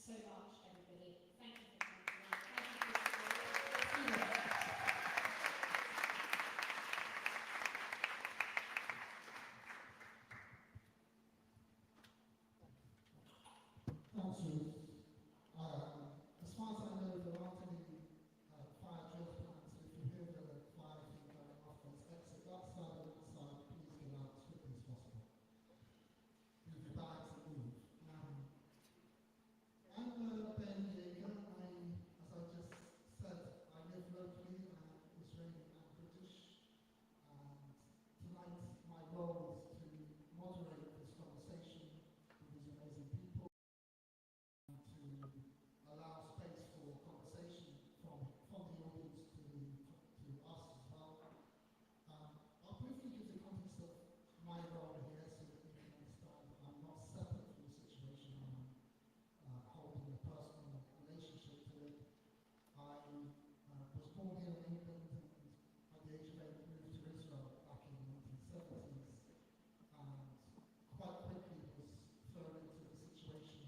so much, everybody. Thank you for coming tonight. Thank you for your Thanks, Ruth. As far as I know, there aren't any fire drill plans. If you hear the fire thing going off, there's exit that side and that side. Please get out as quickly as possible. Move your bags and move. I'm Ben Yeager. As I just said, I live locally. I'm Israeli and British. And tonight, my role is to moderate this conversation with these amazing people, and to allow space for conversation from the audience to us as well. I'll briefly give the context of my role here so that you can understand I'm not separate from the situation. I'm holding a personal relationship to it. I was born here in England and at the age of 8 moved to Israel back in the 1970s, and quite quickly was thrown into the situation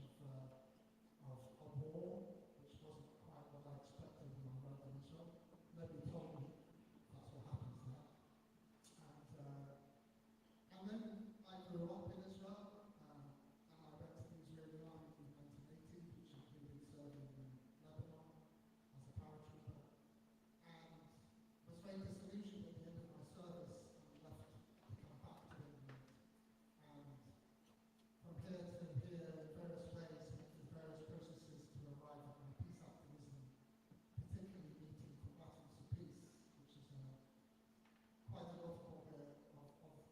of a war, which wasn't quite what I expected when I arrived in Israel. Nobody told me that's what happens there. And then I grew up in Israel, and I went to the Israeli army in 1980, which included serving in Lebanon as a paratrooper, and was very disillusioned at the end of my service and left to come back to England. And from here to here, in various ways, through various processes to arrive at my peace activism, particularly meeting combatants for peace, which is quite a notable bit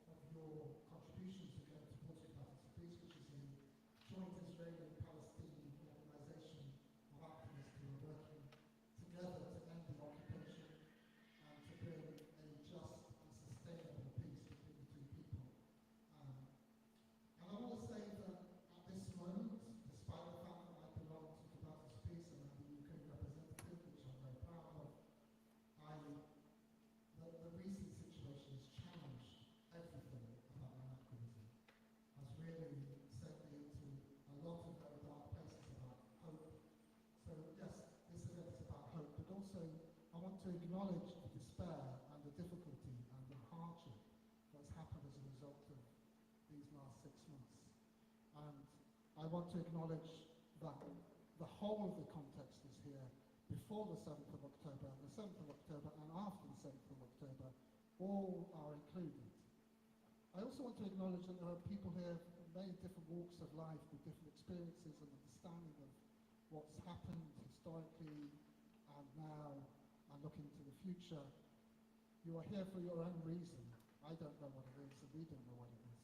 of your contributions to go towards combatants for peace, which is a joint Israeli and Palestinian organization of activists who are working together to end the occupation and to bring a just and sustainable peace between the two people. And I want to say that at this moment, despite the fact that I belong to Combatants for Peace and I'm the UK representative, which I'm very proud of, the recent situation has challenged everything about my activism, has really sent me into a lot of very dark places about hope. So yes, this event is about hope, but also I want to acknowledge the despair and the difficulty and the hardship that's happened as a result of these last 6 months. And I want to acknowledge that the whole of the context is here before the 7th of October, and the 7th of October, and after the 7th of October, all are included. I also want to acknowledge that there are people here from many different walks of life with different experiences and understanding of what's happened historically and now and looking to the future. You are here for your own reason. I don't know what it is, and we don't know what it is.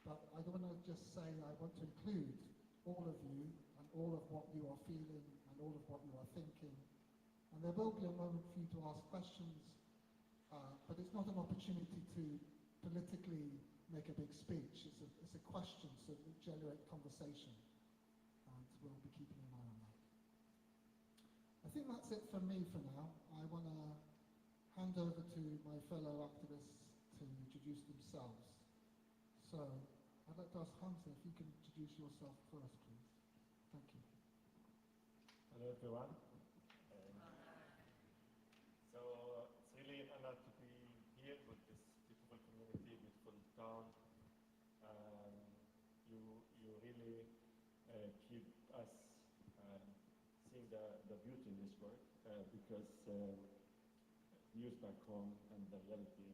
But I want to just say I want to include all of you and all of what you are feeling and all of what you are thinking. And there will be a moment for you to ask questions, but it's not an opportunity to politically make a big speech. It's a question so that we generate conversation, and we'll be keeping an eye on that. I think that's it from me for now. I want to hand over to my fellow activists to introduce themselves. So I'd like to ask Hamza if you can introduce yourself first, please. Thank you. Hello, everyone. So it's really an honor to be here with this beautiful community, beautiful town. You really keep us seeing the beauty in this work because news back home and the reality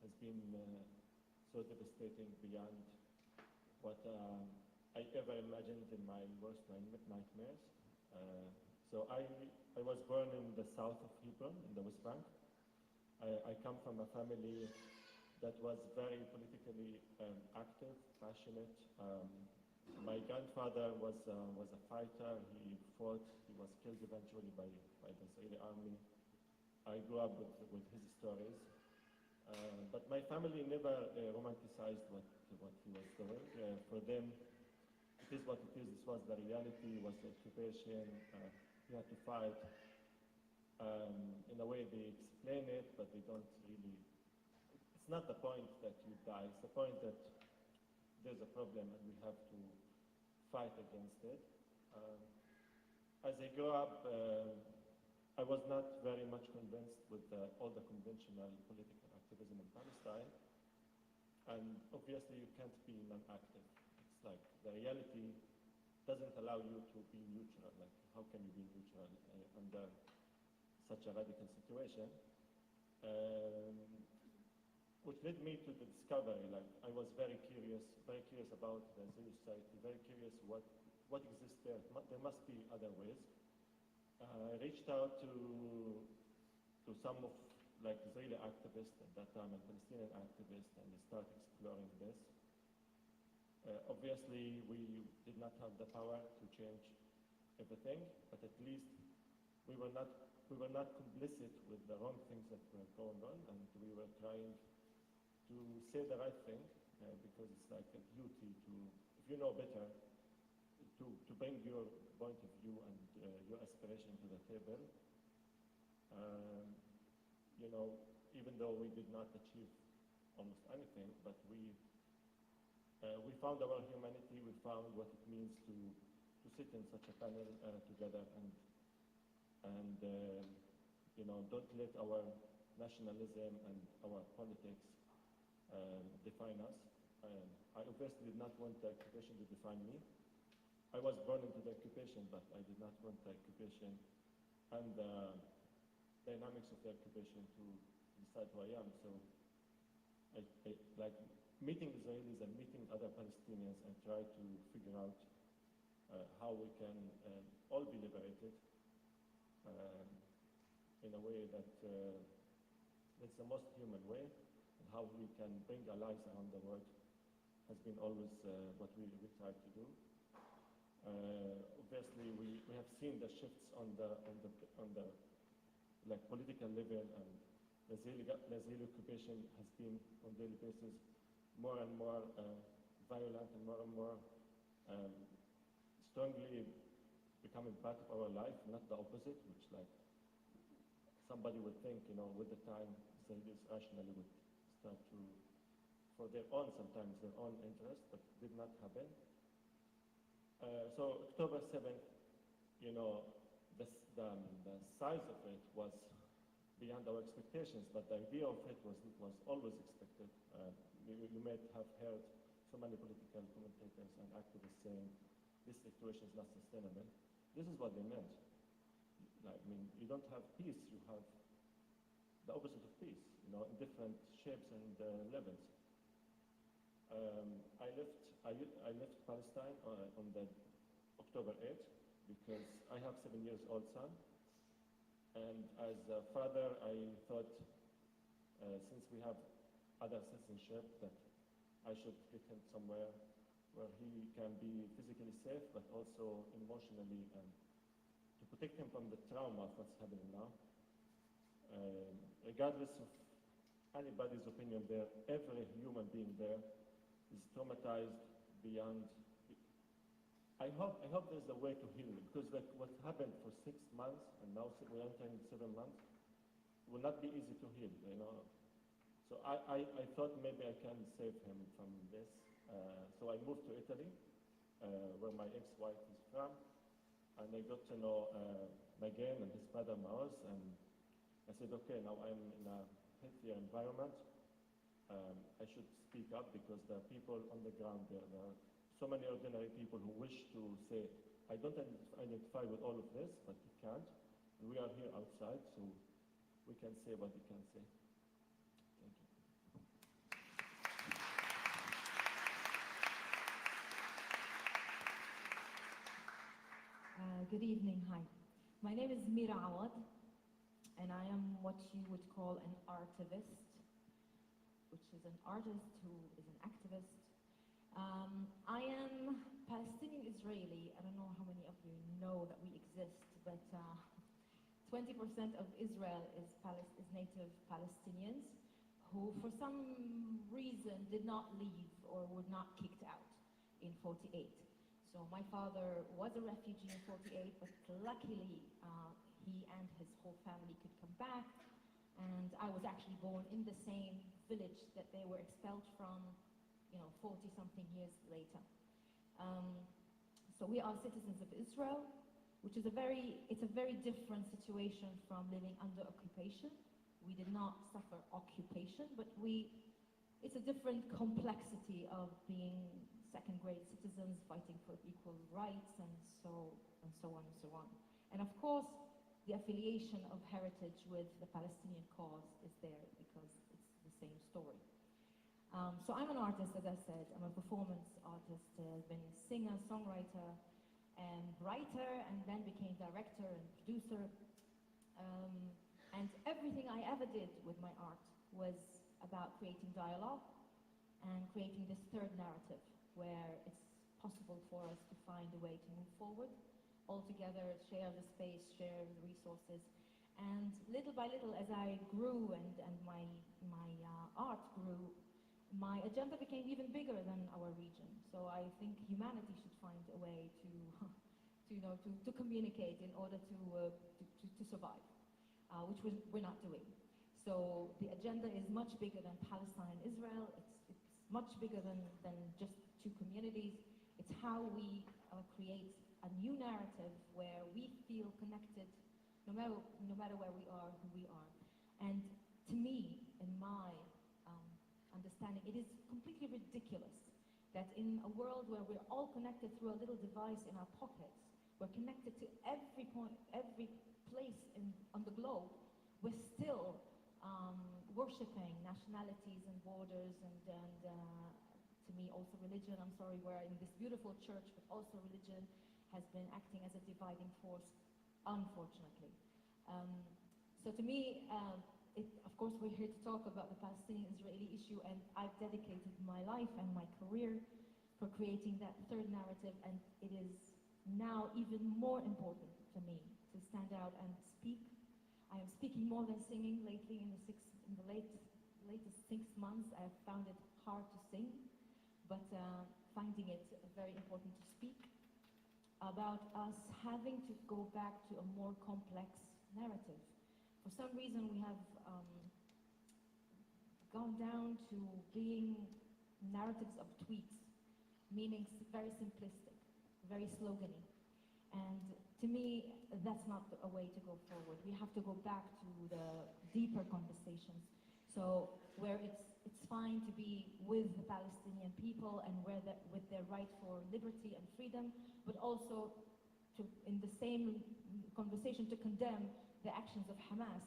has been so devastating beyond what I ever imagined in my worst nightmares. So I was born in the south of Hebron, in the West Bank. I come from a family that was very politically active, passionate. My grandfather was a fighter. He fought. He was killed eventually by the Israeli army. I grew up with his stories. But my family never romanticized what he was doing. For them, it is what it is. This was the reality. It was the occupation. You had to fight. In a way, they explain it, but they don't really. It's not the point that you die. It's the point that there's a problem and we have to fight against it. as I grew up, I was not very much convinced with all the conventional political activism in Palestine. And obviously you can't be non-active. It's like the reality doesn't allow you to be neutral. Like, how can you be neutral under such a radical situation? Which led me to the discovery. Like, I was very curious about the Israeli society, very curious what exists there. There must be other ways. I reached out to some of like Israeli activists at that time and Palestinian activists, and they started exploring this. Obviously, we did not have the power to change everything, but at least we were not complicit with the wrong things that were going on, and we were trying to say the right thing, because it's like a duty to, if you know better, to bring your point of view and your aspiration to the table. You know, even though we did not achieve almost anything, but we found our humanity, we found what it means to sit in such a panel together and you know, don't let our nationalism and our politics define us. I obviously did not want the occupation to define me. I was born into the occupation, but I did not want the occupation and the dynamics of the occupation to decide who I am. So I like meeting Israelis and meeting other Palestinians and try to figure out how we can all be liberated in a way that that's the most human way, and how we can bring allies around the world has been always what we try to do. Obviously, we have seen the shifts on the like political level, and the Israeli occupation has been on a daily basis more and more violent and more strongly becoming part of our life, not the opposite, which like somebody would think, you know, with the time Israelis rationally would start to, for their own, sometimes their own interest, but did not happen. So October 7th, you know, the size of it was beyond our expectations, but the idea of it was always expected. You may have heard so many political commentators and activists saying this situation is not sustainable. This is what they meant. Like, I mean, you don't have peace, you have the opposite of peace, you know, in different shapes and levels. I left Palestine on the October 8th because I have 7-year-old son, and as a father, I thought since we have other citizenship that I should get him somewhere where he can be physically safe, but also emotionally, and to protect him from the trauma of what's happening now. Regardless of anybody's opinion there, every human being there is traumatized beyond. I hope there's a way to heal it, because like what happened for 6 months, and now we're entering 7 months, will not be easy to heal, you know. So I thought maybe I can save him from this. So I moved to Italy, where my ex-wife is from, and I got to know Megan and his brother Maoz, and I said, okay, now I'm in a healthier environment. I should speak up because there are people on the ground there. There are so many ordinary people who wish to say, I don't identify with all of this, but we can't. And we are here outside, so we can say what we can say. Thank you. Good evening, hi. My name is Mira Awad, and I am what you would call an artivist, which is an artist who is an activist. I am Palestinian Israeli. I don't know how many of you know that we exist, but 20% of Israel is native Palestinians who for some reason did not leave or were not kicked out in 48. So my father was a refugee in 48, but luckily he and his whole family could come back. And I was actually born in the same village that they were expelled from, 40-something years later. So we are citizens of Israel. which is a very different situation from living under occupation. We did not suffer occupation, but it's a different complexity of being second-grade citizens fighting for equal rights and so on and so on. And of course, the affiliation of heritage with the Palestinian cause is there because it's the same story. So I'm an artist, as I said. I'm a performance artist. I've been singer, songwriter, and writer, and then became director and producer. And everything I ever did with my art was about creating dialogue and creating this third narrative where it's possible for us to find a way to move forward all together, share the space, share the resources. And little by little, as I grew and my art grew, my agenda became even bigger than our region. So I think humanity should find a way to communicate in order to survive, which we're not doing. So the agenda is much bigger than Palestine and Israel. It's much bigger than just two communities. It's how we create a new narrative where we feel connected no matter where we are, who we are. And to me, in my understanding, it is completely ridiculous that in a world where we're all connected through a little device in our pockets, we're connected to every point, every place on the globe, we're still worshipping nationalities and borders and to me also religion. I'm sorry, we're in this beautiful church, but also religion has been acting as a dividing force, unfortunately. So to me, of course, we're here to talk about the Palestinian-Israeli issue, and I've dedicated my life and my career for creating that third narrative, and it is now even more important for me to stand out and speak. I am speaking more than singing lately. In the latest 6 months, I have found it hard to sing, but finding it very important to speak about us having to go back to a more complex narrative. For some reason, we have gone down to being narratives of tweets, meaning very simplistic, very slogany. And to me, that's not a way to go forward. We have to go back to the deeper conversations. So where it's fine to be with the Palestinian people and with their right for liberty and freedom, but also in the same conversation to condemn the actions of Hamas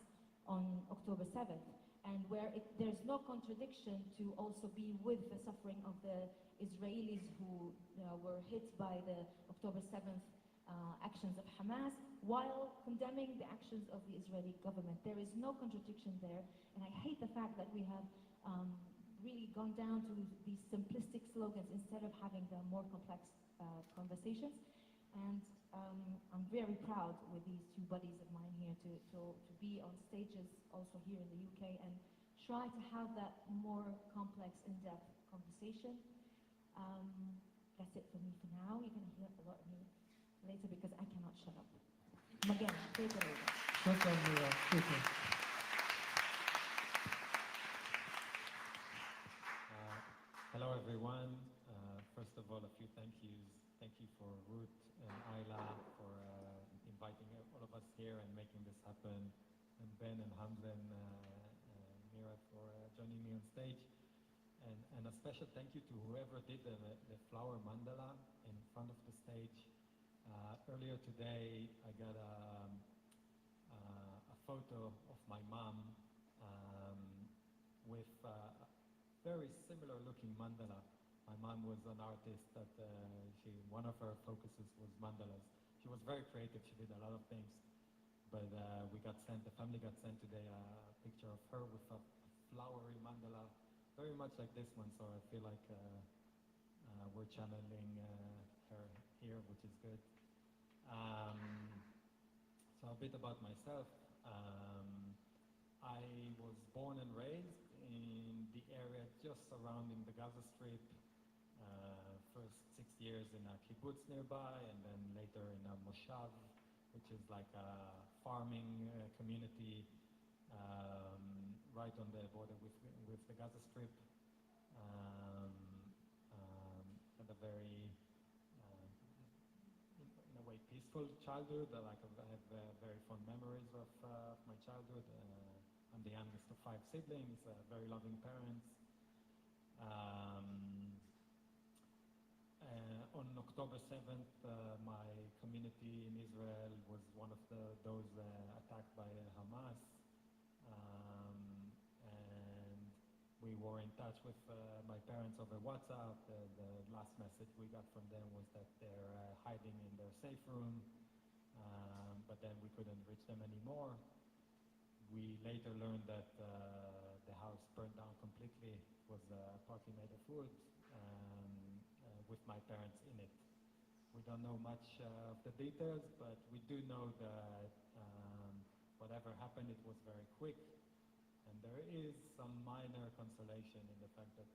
on October 7th, and where there's no contradiction to also be with the suffering of the Israelis who were hit by the October 7th actions of Hamas, while condemning the actions of the Israeli government. There is no contradiction there, and I hate the fact that we have really gone down to these simplistic slogans instead of having the more complex conversations. And I'm very proud with these two buddies of mine here to be on stages also here in the UK and try to have that more complex, in-depth conversation. That's it for me for now. You're going to hear a lot of me later because I cannot shut up. Again, take it over. Shukran, Mira. Shukran. Hello, everyone. First of all, a few thank yous. Thank you for Ruth and Ayla for inviting all of us here and making this happen, and Ben and Hamza and Mira for joining me on stage. And a special thank you to whoever did the flower mandala in front of the stage. Earlier today, I got a photo of my mom with a very similar looking mandala. My mom was an artist that one of her focuses was mandalas. She was very creative. She did a lot of things. But the family got sent today a picture of her with a flowery mandala, very much like this one. So I feel like we're channeling her here, which is good. So a bit about myself. I was born and raised in the area just surrounding the Gaza Strip. First 6 years in a kibbutz nearby, and then later in a moshav, which is like a farming community right on the border with the Gaza Strip. Had a very, in a way, peaceful childhood. I have very fond memories of my childhood. I'm the youngest of 5 siblings, very loving parents. On October 7th, my community in Israel was one of those attacked by Hamas. And we were in touch with my parents over WhatsApp. The last message we got from them was that they're hiding in their safe room, but then we couldn't reach them anymore. We later learned that the house burned down completely. It was partly made of wood, with my parents in it. We don't know much of the details, but we do know that whatever happened, it was very quick. And there is some minor consolation in the fact that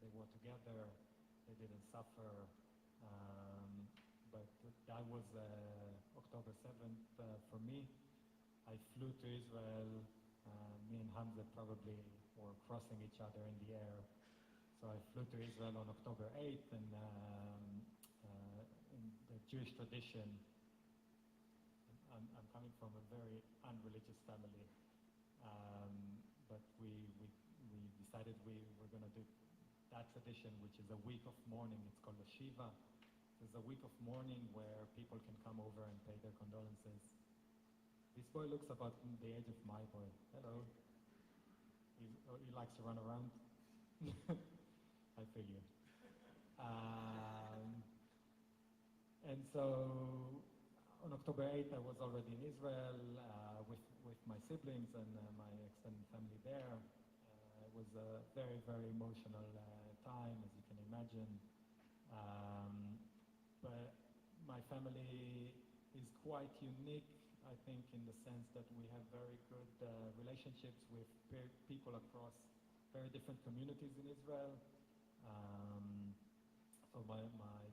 they were together, they didn't suffer. But that was October 7th for me. I flew to Israel. Me and Hamza probably were crossing each other in the air. So I flew to Israel on October 8th, and in the Jewish tradition, I'm coming from a very unreligious family, but we decided we were going to do that tradition, which is a week of mourning. It's called a Shiva. It's a week of mourning where people can come over and pay their condolences. This boy looks about the age of my boy. Hello. He likes to run around. I figure. And so on October 8th, I was already in Israel with my siblings and my extended family there. It was a very, very emotional time, as you can imagine. But my family is quite unique, I think, in the sense that we have very good relationships with people across very different communities in Israel. So my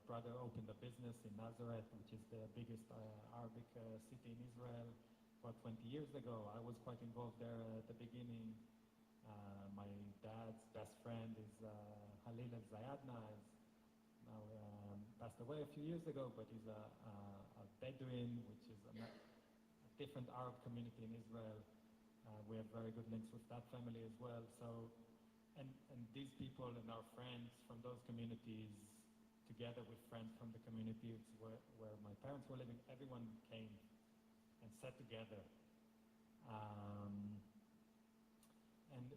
brother opened a business in Nazareth, which is the biggest Arabic city in Israel, about 20 years ago. I was quite involved there at the beginning. My dad's best friend is Halil al-Zayadna, now passed away a few years ago, but he's a Bedouin, which is a different Arab community in Israel. We have very good links with that family as well. So, and these people and our friends from those communities, together with friends from the communities where my parents were living, everyone came and sat together. And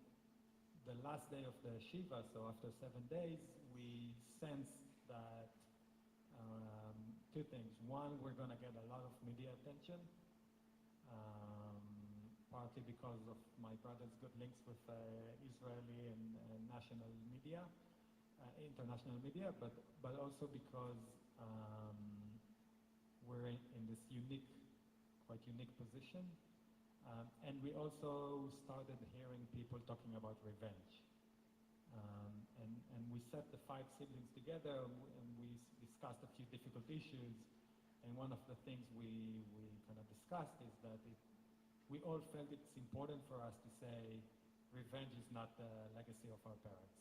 the last day of the Shiva, so after 7 days, we sensed that two things. One, we're going to get a lot of media attention, partly because of my brother's good links with Israeli and national media, international media, but also because we're in this quite unique position. And we also started hearing people talking about revenge. And we set the 5 siblings together and we discussed a few difficult issues. And one of the things we kind of discussed is that we all felt it's important for us to say revenge is not the legacy of our parents.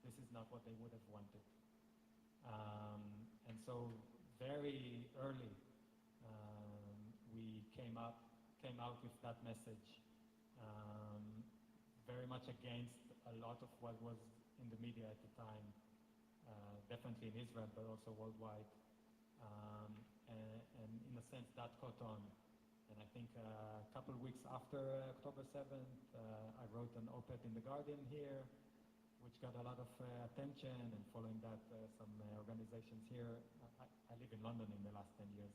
This is not what they would have wanted. And so very early, we came out with that message, very much against a lot of what was in the media at the time, definitely in Israel, but also worldwide. And in a sense, that caught on. And I think a couple of weeks after October 7th, I wrote an op-ed in The Guardian here, which got a lot of attention, and following that, some organizations here. I live in London in the last 10 years,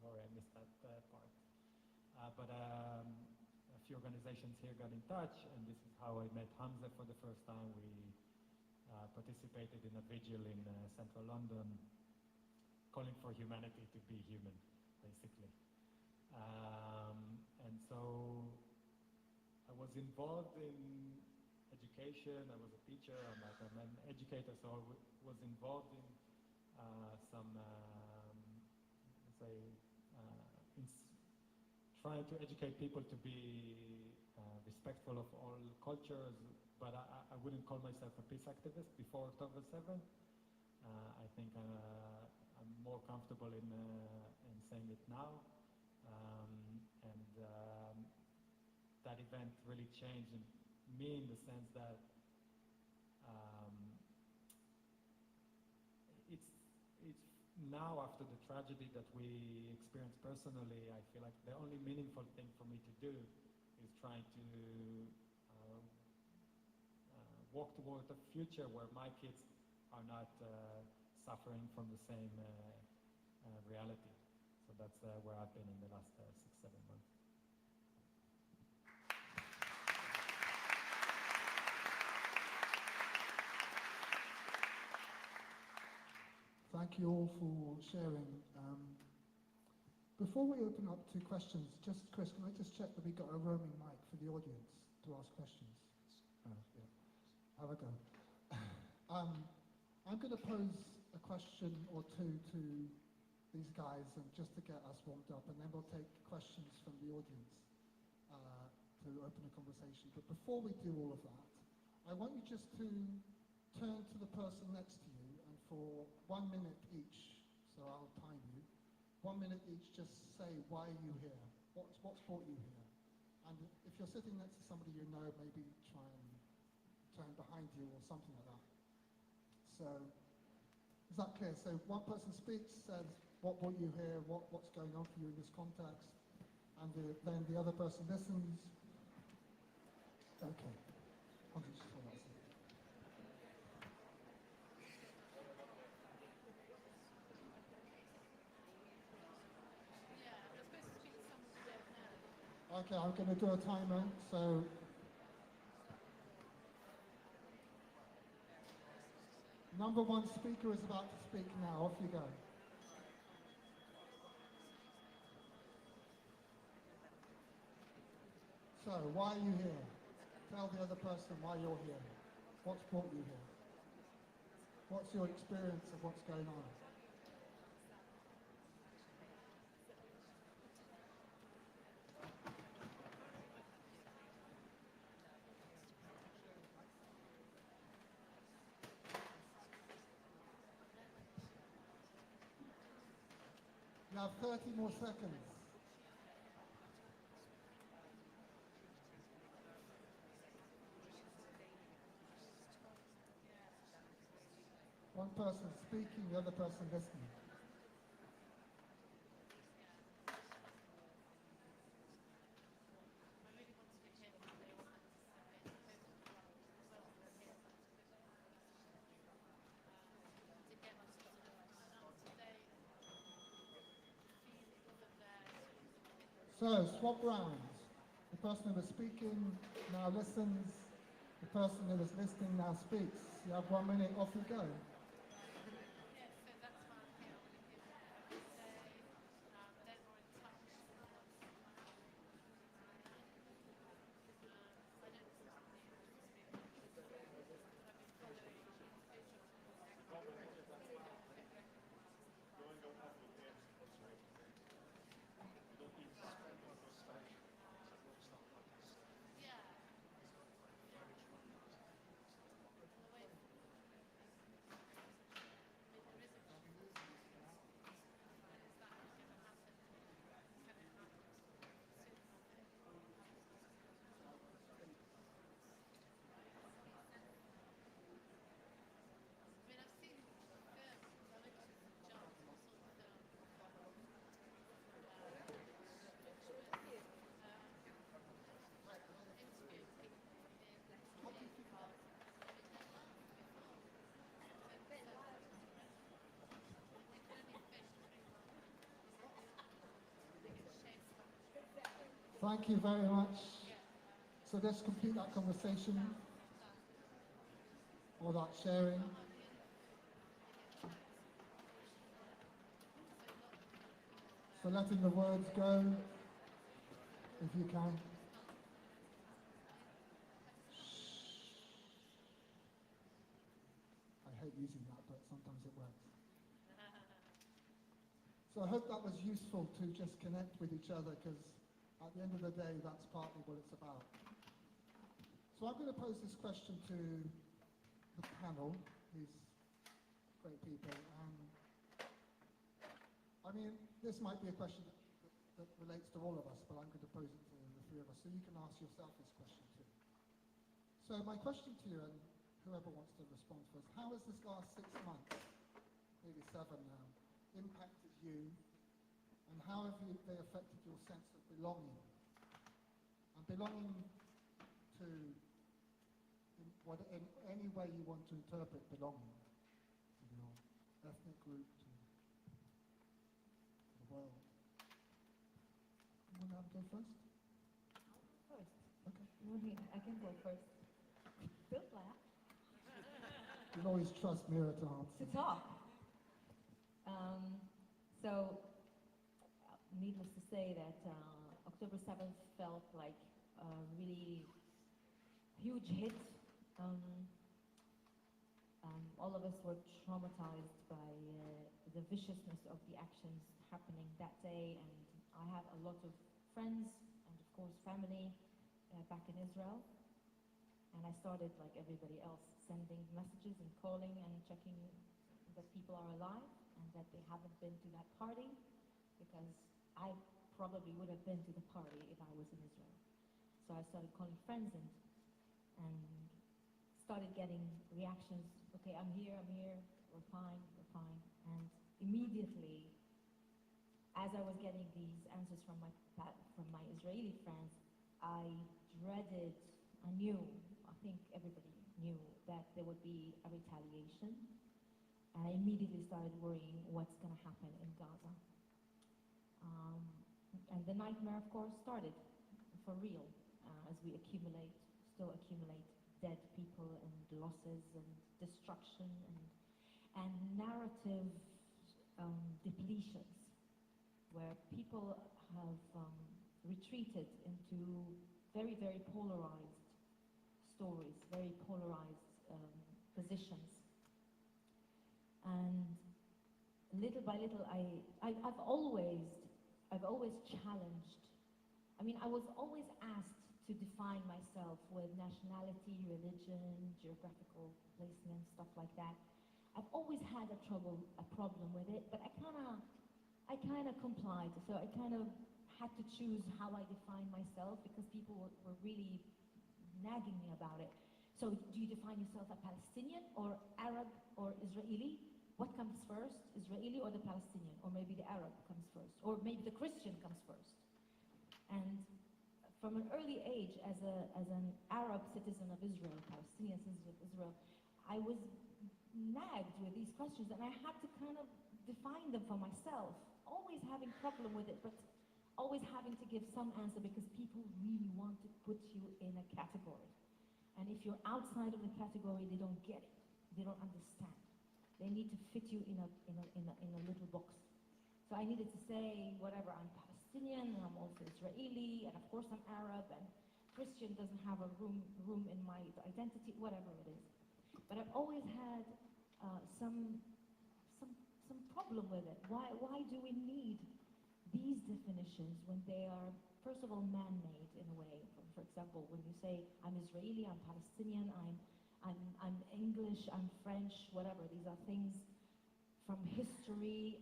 sorry I missed that part. But a few organizations here got in touch, and this is how I met Hamza for the first time. We participated in a vigil in central London, calling for humanity to be human, basically. And so I was involved in education. I was a teacher. I'm an educator, so I was involved in some, trying to educate people to be respectful of all cultures, but I wouldn't call myself a peace activist before October 7th. I think I'm more comfortable in saying it now. That event really changed me in the sense that it's now, after the tragedy that we experienced personally, I feel like the only meaningful thing for me to do is trying to walk toward a future where my kids are not suffering from the same reality. So that's where I've been in the last 6-7 months. Thank you all for sharing. Before we open up to questions, just Chris, can I just check that we got a roaming mic for the audience to ask questions? Yeah. Have a go. I'm going to pose a question or two to these guys, and just to get us warmed up, and then we'll take questions from the audience to open a conversation. But before we do all of that, I want you just to turn to the person next to you, and for 1 minute each, so I'll time you, 1 minute each, just say, why are you here? What's brought you here? And if you're sitting next to somebody you know, maybe try and turn behind you or something like that. So, is that clear? So one person speaks, says what brought you here, what's going on for you in this context, and then the other person listens. Okay. I'll just hold on a second. Okay, I'm going to do a timer. So, number one speaker is about to speak now. Off you go. So, why are you here? Tell the other person why you're here. What's brought you here? What's your experience of what's going on? You have 30 more seconds. One person speaking, the other person listening. So, swap rounds. The person who was speaking now listens. The person who was listening now speaks. You have 1 minute, off you go. Thank you very much. So let's complete that conversation, or that sharing. So letting the words go, if you can. I hate using that, but sometimes it works. So I hope that was useful to just connect with each other, because at the end of the day, that's partly what it's about. So I'm going to pose this question to the panel, these great people. I mean, this might be a question that relates to all of us, but I'm going to pose it to the three of us, so you can ask yourself this question too. So my question to you, and whoever wants to respond first, how has this last 6 months, maybe 7 now, impacted you, and how have they affected your sense of belonging? And belonging to, in any way you want to interpret belonging, to your ethnic group, to the world. You want to go first? First. Okay. I can go first. Don't laugh. You can always trust Mira to answer. To talk. So, needless to say that October 7th felt like a really huge hit. All of us were traumatized by the viciousness of the actions happening that day, and I have a lot of friends and of course family back in Israel, and I started, like everybody else, sending messages and calling and checking that people are alive and that they haven't been to that party, because I probably would have been to the party if I was in Israel. So I started calling friends and started getting reactions. Okay, I'm here, we're fine. And immediately, as I was getting these answers from my Israeli friends, I knew, I think everybody knew, that there would be a retaliation. And I immediately started worrying what's going to happen in Gaza. And the nightmare, of course, started for real as we still accumulate dead people and losses and destruction and narrative depletions, where people have retreated into very, very polarized stories, very polarized positions. And little by little, I've always challenged. I mean, I was always asked to define myself with nationality, religion, geographical placement, stuff like that. I've always had a problem with it, but I kind of complied. So I kind of had to choose how I define myself, because people were really nagging me about it. So do you define yourself a Palestinian or Arab or Israeli? What comes first, Israeli or the Palestinian? Or maybe the Arab comes first, or maybe the Christian comes first. And from an early age, as an Arab citizen of Israel, Palestinian citizen of Israel, I was nagged with these questions, and I had to kind of define them for myself, always having problem with it, but always having to give some answer, because people really want to put you in a category. And if you're outside of the category, they don't get it. They don't understand. They need to fit you in a little box. So I needed to say, whatever, I'm Palestinian, and I'm also Israeli, and of course I'm Arab, and Christian doesn't have a room in my identity, whatever it is. But I've always had some problem with it. Why do we need these definitions when they are, first of all, man-made in a way? For example, when you say, I'm Israeli, I'm Palestinian, I'm English, I'm French, whatever. These are things from history,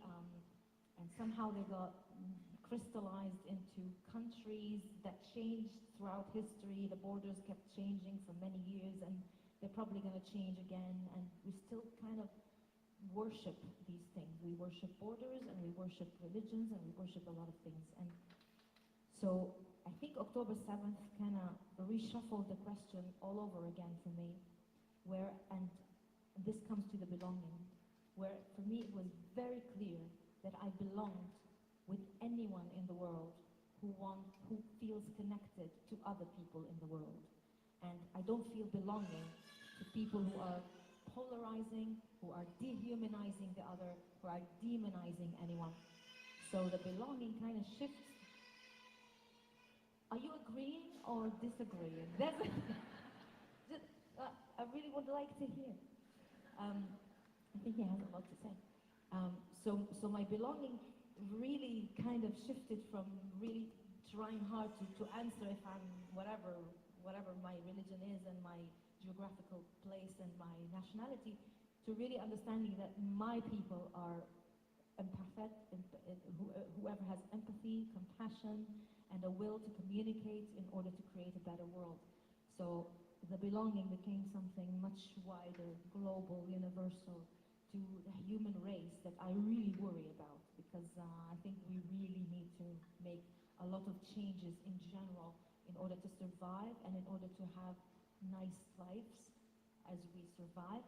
and somehow they got crystallized into countries that changed throughout history. The borders kept changing for many years, and they're probably going to change again. And we still kind of worship these things. We worship borders, and we worship religions, and we worship a lot of things. And so I think October 7th kind of reshuffled the question all over again for me. And this comes to the belonging, where for me it was very clear that I belonged with anyone in the world who feels connected to other people in the world. And I don't feel belonging to people who are polarizing, who are dehumanizing the other, who are demonizing anyone. So the belonging kind of shifts. Are you agreeing or disagreeing? That's I really would like to hear. I think he has a lot to say. So my belonging really kind of shifted from really trying hard to answer if I'm whatever my religion is and my geographical place and my nationality, to really understanding that my people are whoever has empathy, compassion, and a will to communicate in order to create a better world. So the belonging became something much wider, global, universal to the human race that I really worry about, because I think we really need to make a lot of changes in general in order to survive and in order to have nice lives as we survive,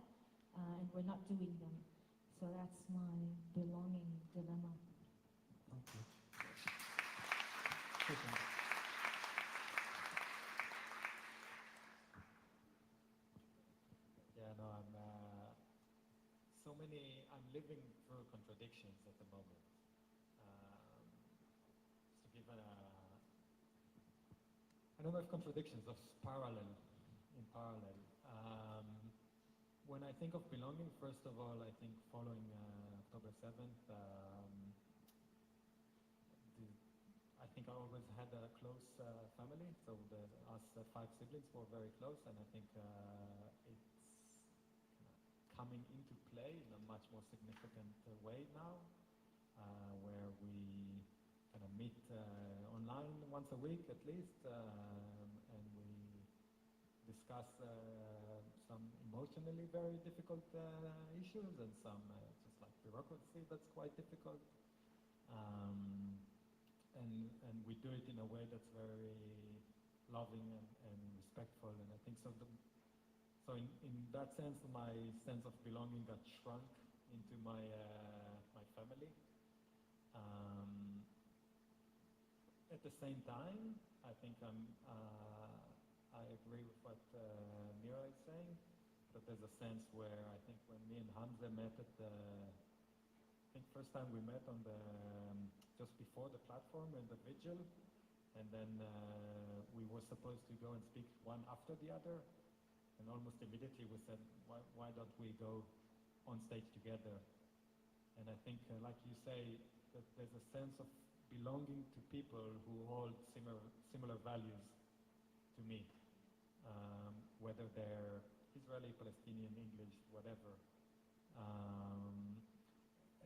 and we're not doing them. So that's my belonging dilemma. Thank you. Super. Yeah, no, I'm living through contradictions at the moment. Just to give a number of contradictions in parallel. When I think of belonging, first of all, I think following October 7th, I think I always had a close family, so us 5 siblings were very close, and I think it's coming into play in a much more significant way now, where we kind of meet online once a week at least, and we discuss some emotionally very difficult issues and some just like bureaucracy that's quite difficult. And we do it in a way that's very loving and respectful, and I think so. So in that sense, my sense of belonging got shrunk into my family. At the same time, I think I agree with what Mira is saying, that there's a sense where I think when me and Hamza met at I think first time we met on the just before the platform and the vigil, and then we were supposed to go and speak one after the other, and almost immediately we said, why don't we go on stage together? And I think, like you say, that there's a sense of belonging to people who hold similar values to me, whether they're Israeli, Palestinian, English, whatever.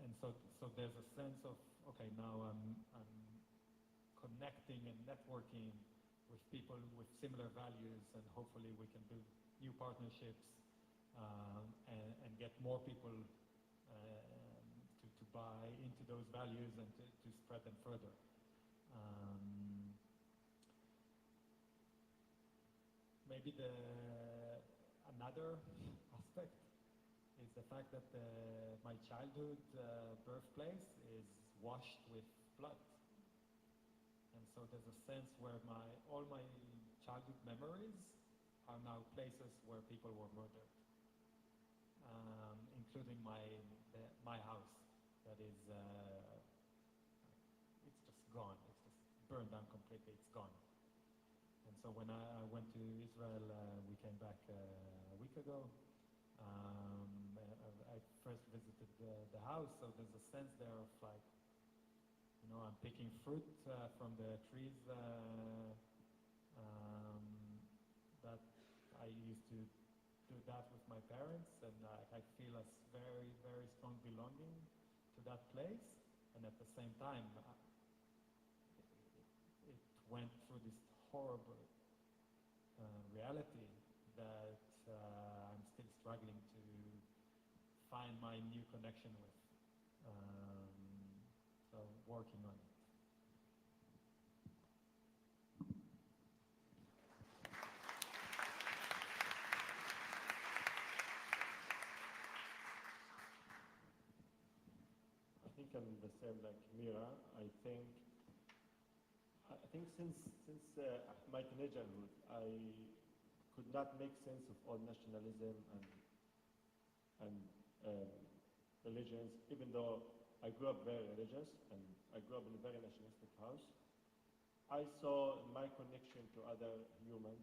And so there's a sense of, okay, now I'm connecting and networking with people with similar values, and hopefully we can build new partnerships and get more people to buy into those values and to spread them further. Maybe another aspect is the fact that my childhood birthplace is washed with blood. And so there's a sense where all my childhood memories are now places where people were murdered, including my house that is, it's just gone. It's just burned down completely. It's gone. And so when I went to Israel, we came back a week ago. I first visited the house, so there's a sense there of like, I'm picking fruit from the trees that I used to do that with my parents, and I feel a very, very strong belonging to that place. And at the same time, it went through this horrible reality that I'm still struggling to find my new connection with. So working on it. I think I'm the same like Mira. I think since my teenagerhood, I could not make sense of all nationalism and religions, even though I grew up very religious and I grew up in a very nationalistic house. I saw my connection to other humans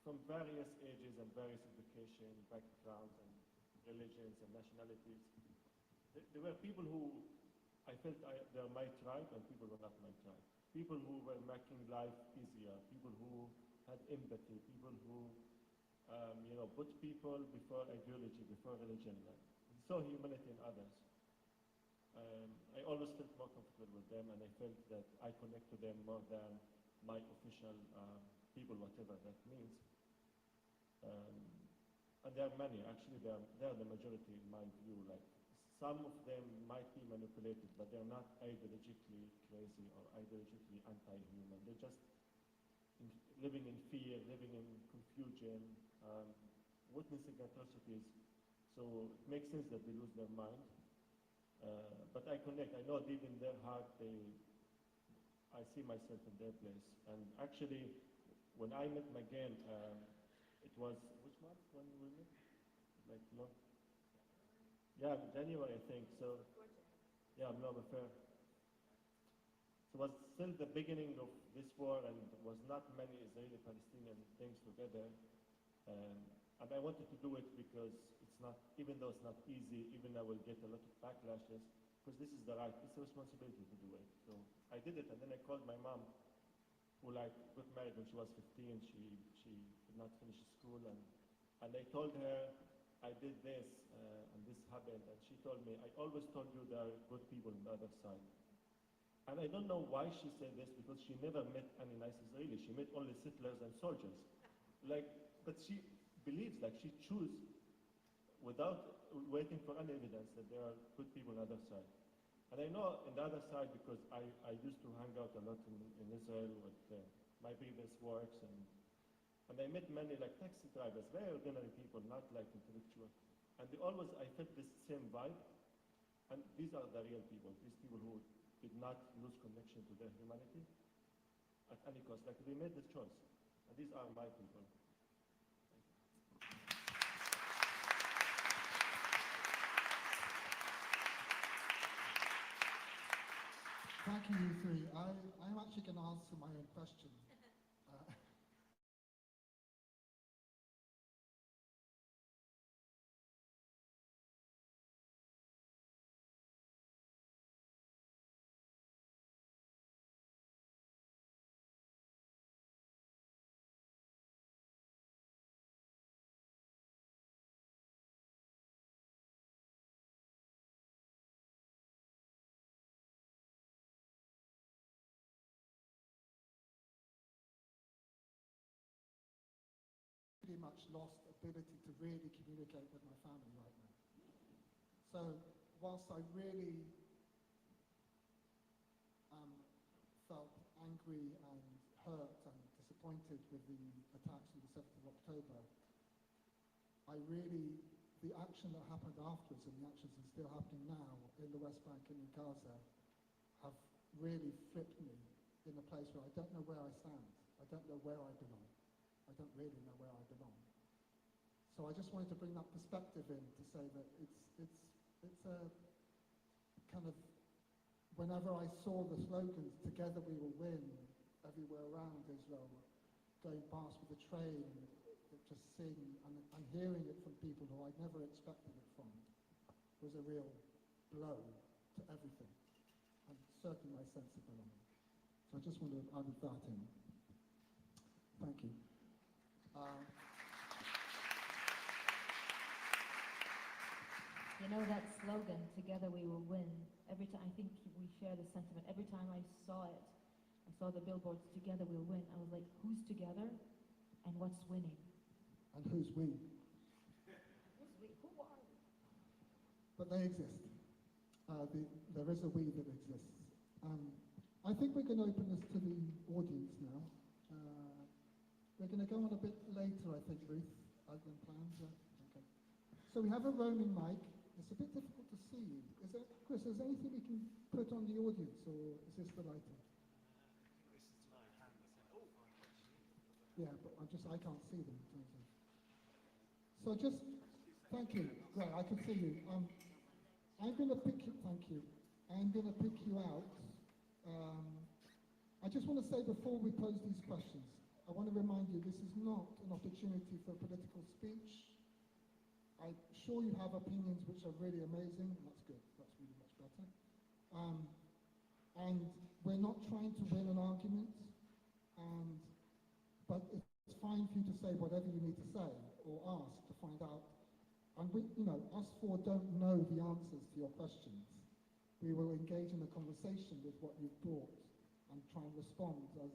from various ages and various education backgrounds and religions and nationalities. There were people who I felt they were my tribe, and people were not my tribe. People who were making life easier, people who had empathy, people who put people before ideology, before religion. Saw humanity in others. I always felt more comfortable with them, and I felt that I connect to them more than my official people, whatever that means. And there are many, actually, they are the majority in my view. Like, some of them might be manipulated, but they're not ideologically crazy or ideologically anti-human. They're just living in fear, living in confusion, witnessing atrocities. So it makes sense that they lose their mind. But I connect. I know deep in their heart, I see myself in their place. And actually, when I met Magen, it was, which month when we met? Like, no? Yeah, January, I think. So, yeah, no, fair. So it was still the beginning of this war, and there was not many Israeli-Palestinian things together. And I wanted to do it because it's not, even though it's not easy, even I will get a lot of backlashes, because this is the right, it's a responsibility to do it. So I did it, and then I called my mom, who like got married when she was 15. She did not finish school, and I told her I did this, and this happened, and she told me, I always told you there are good people on the other side. And I don't know why she said this, because she never met any nice Israeli. She met only settlers and soldiers. Like, but she believes, like, she chooses without waiting for any evidence that there are good people on the other side. And I know on the other side, because I used to hang out a lot in Israel with my previous works, and I met many like taxi drivers, very ordinary people, not like intellectual. And they always, I felt this same vibe. And these are the real people, these people who did not lose connection to their humanity at any cost. Like, they made this choice. And these are my people. Thank you, you three. I'm actually going to answer my own question. Pretty much lost ability to really communicate with my family right now. So whilst I really felt angry and hurt and disappointed with the attacks on the 7th of October, the action that happened afterwards and the actions that are still happening now in the West Bank and in Gaza have really flipped me in a place where I don't know where I stand. I don't know where I belong. I don't really know where I belong. So I just wanted to bring that perspective in to say that it's a kind of, whenever I saw the slogans, "Together we will win," everywhere around Israel, going past with the train, just seeing and hearing it from people who I'd never expected it from, was a real blow to everything, and certainly my sense of belonging. So I just want to add that in. Thank you. You know that slogan, "Together we will win." Every time, I think we share the sentiment. Every time I saw it, I saw the billboards, "Together we'll win." I was like, who's together and what's winning? And who's we? Who's we? Who are we? But they exist. There is a we that exists. I think we're going to open this to the audience now. We're going to go on a bit later, I think, Ruth, as than planned. Okay. So we have a roaming mic. It's a bit difficult to see you. Chris, is there anything we can put on the audience, or is this the lighting? Yeah, but I can't see them. So just, thank you. Right, I can see you. I'm going to pick you, thank you. I'm going to pick you out. I just want to say before we pose these questions, I want to remind you this is not an opportunity for political speech. I'm sure you have opinions which are really amazing, and that's good. That's really much better. And we're not trying to win an argument, but it's fine for you to say whatever you need to say or ask to find out. And we, us four don't know the answers to your questions we will engage in a conversation with what you've brought and try and respond as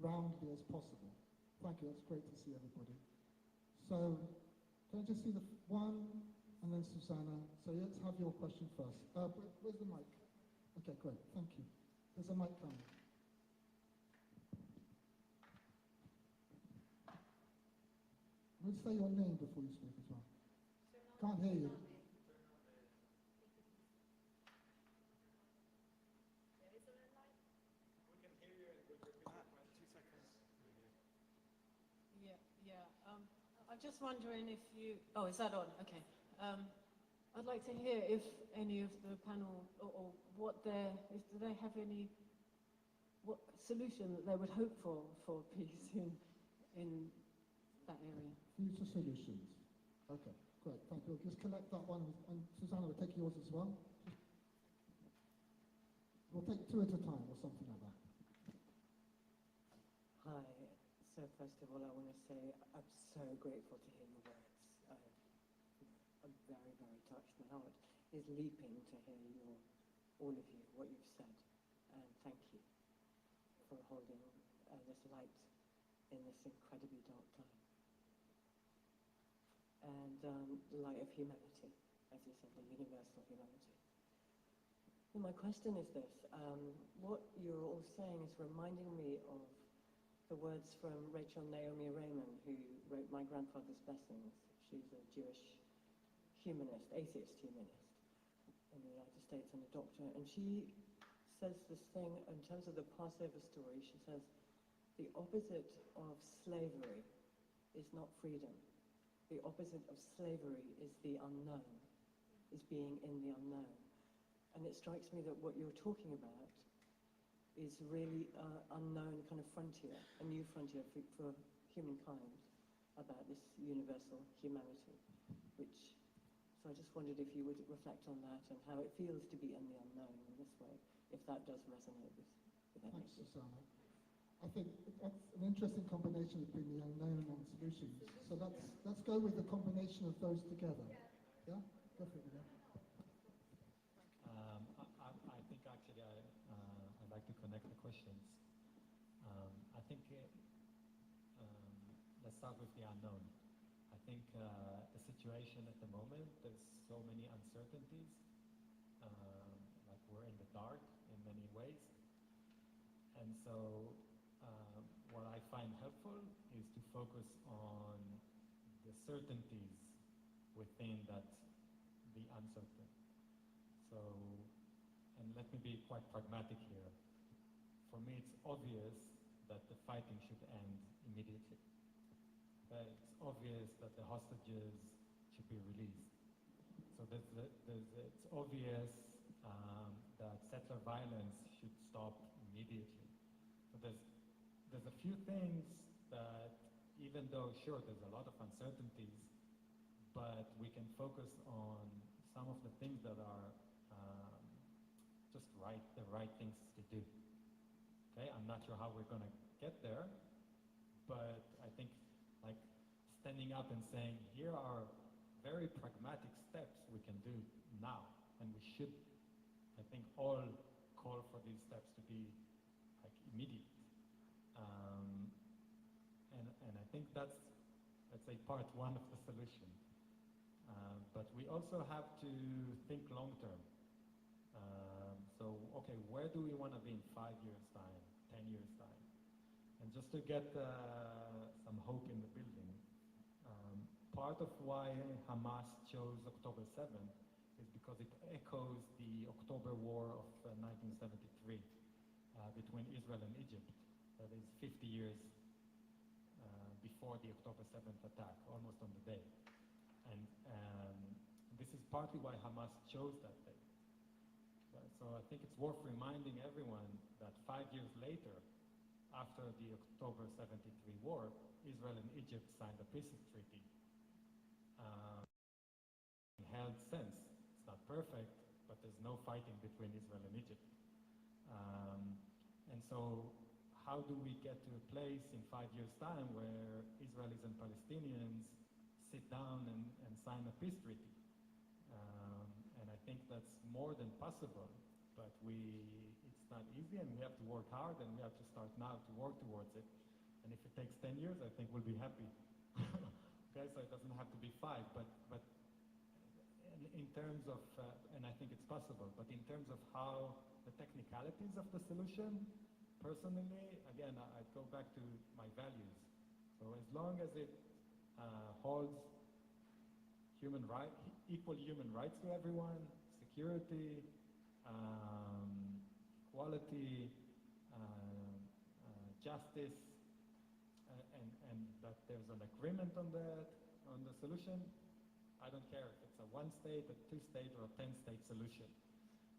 roundly as possible. Thank you, that's great to see everybody. So, can I just see the one, and then Susanna. So let's have your question first. Where's the mic? Okay, great, thank you. There's a mic coming. We'll say your name before you speak as well. Can't hear you. I'm just wondering if you... Oh, is that on? Okay. I'd like to hear if any of the panel, or what if do they have any what solution that they would hope for peace in that area? Future solutions. Okay, great, thank you. We'll just collect that one, and Susanna, we'll take yours as well. We'll take two at a time, or something like that. Hi. So first of all, I want to say I'm so grateful to hear your words. I'm very, very touched. My heart is leaping to hear all of you, what you've said. And thank you for holding this light in this incredibly dark time. And the light of humanity, as you said, the universal humanity. And my question is this. What you're all saying is reminding me of the words from Rachel Naomi Raymond, who wrote My Grandfather's Blessings. She's a Jewish humanist, atheist humanist in the United States, and a doctor. And she says this thing in terms of the Passover story. She says, the opposite of slavery is not freedom. The opposite of slavery is the unknown, is being in the unknown. And it strikes me that what you're talking about is really unknown kind of frontier, a new frontier for humankind about this universal humanity, so I just wondered if you would reflect on that and how it feels to be in the unknown in this way, if that does resonate with anything. Thanks, Susanna. I think that's an interesting combination between the unknown and solutions. So let's go with the combination of those together. Yeah? Go for it, yeah. I think actually I'd like to connect the questions. I think let's start with the unknown. I think the situation at the moment, there's so many uncertainties. Like we're in the dark in many ways. And so what I find helpful is to focus on the certainties within that, the uncertain. So, and let me be quite pragmatic here. For me, it's obvious that the fighting should end immediately. It's obvious that the hostages should be released. So it's obvious that settler violence should stop immediately. So there's a few things that, even though, sure, there's a lot of uncertainties, but we can focus on some of the things that are just the right things to do. Okay, I'm not sure how we're going to get there, but I think like standing up and saying, here are very pragmatic steps we can do now, and we should, I think, all call for these steps to be like immediate. And I think that's, let's say, part one of the solution. But we also have to think long term. So, okay, where do we want to be in 5 years' time, 10 years' time? And just to get some hope in the building, part of why Hamas chose October 7th is because it echoes the October War of 1973 between Israel and Egypt. That is 50 years before the October 7th attack, almost on the day. And this is partly why Hamas chose that day. So I think it's worth reminding everyone that 5 years later, after the October 73 war, Israel and Egypt signed a peace treaty. Held since. It's not perfect, but there's no fighting between Israel and Egypt. And so how do we get to a place in 5 years' time where Israelis and Palestinians sit down and sign a peace treaty? And I think that's more than possible. But it's not easy, and we have to work hard, and we have to start now to work towards it. And if it takes 10 years, I think we'll be happy. Okay, so it doesn't have to be 5, but in terms of, and I think it's possible, but in terms of how the technicalities of the solution, personally, again, I'd go back to my values. So as long as it holds equal human rights to everyone, security, equality, justice, and that there's an agreement on the solution, I don't care if it's a 1-state, a 2-state, or a 10-state solution,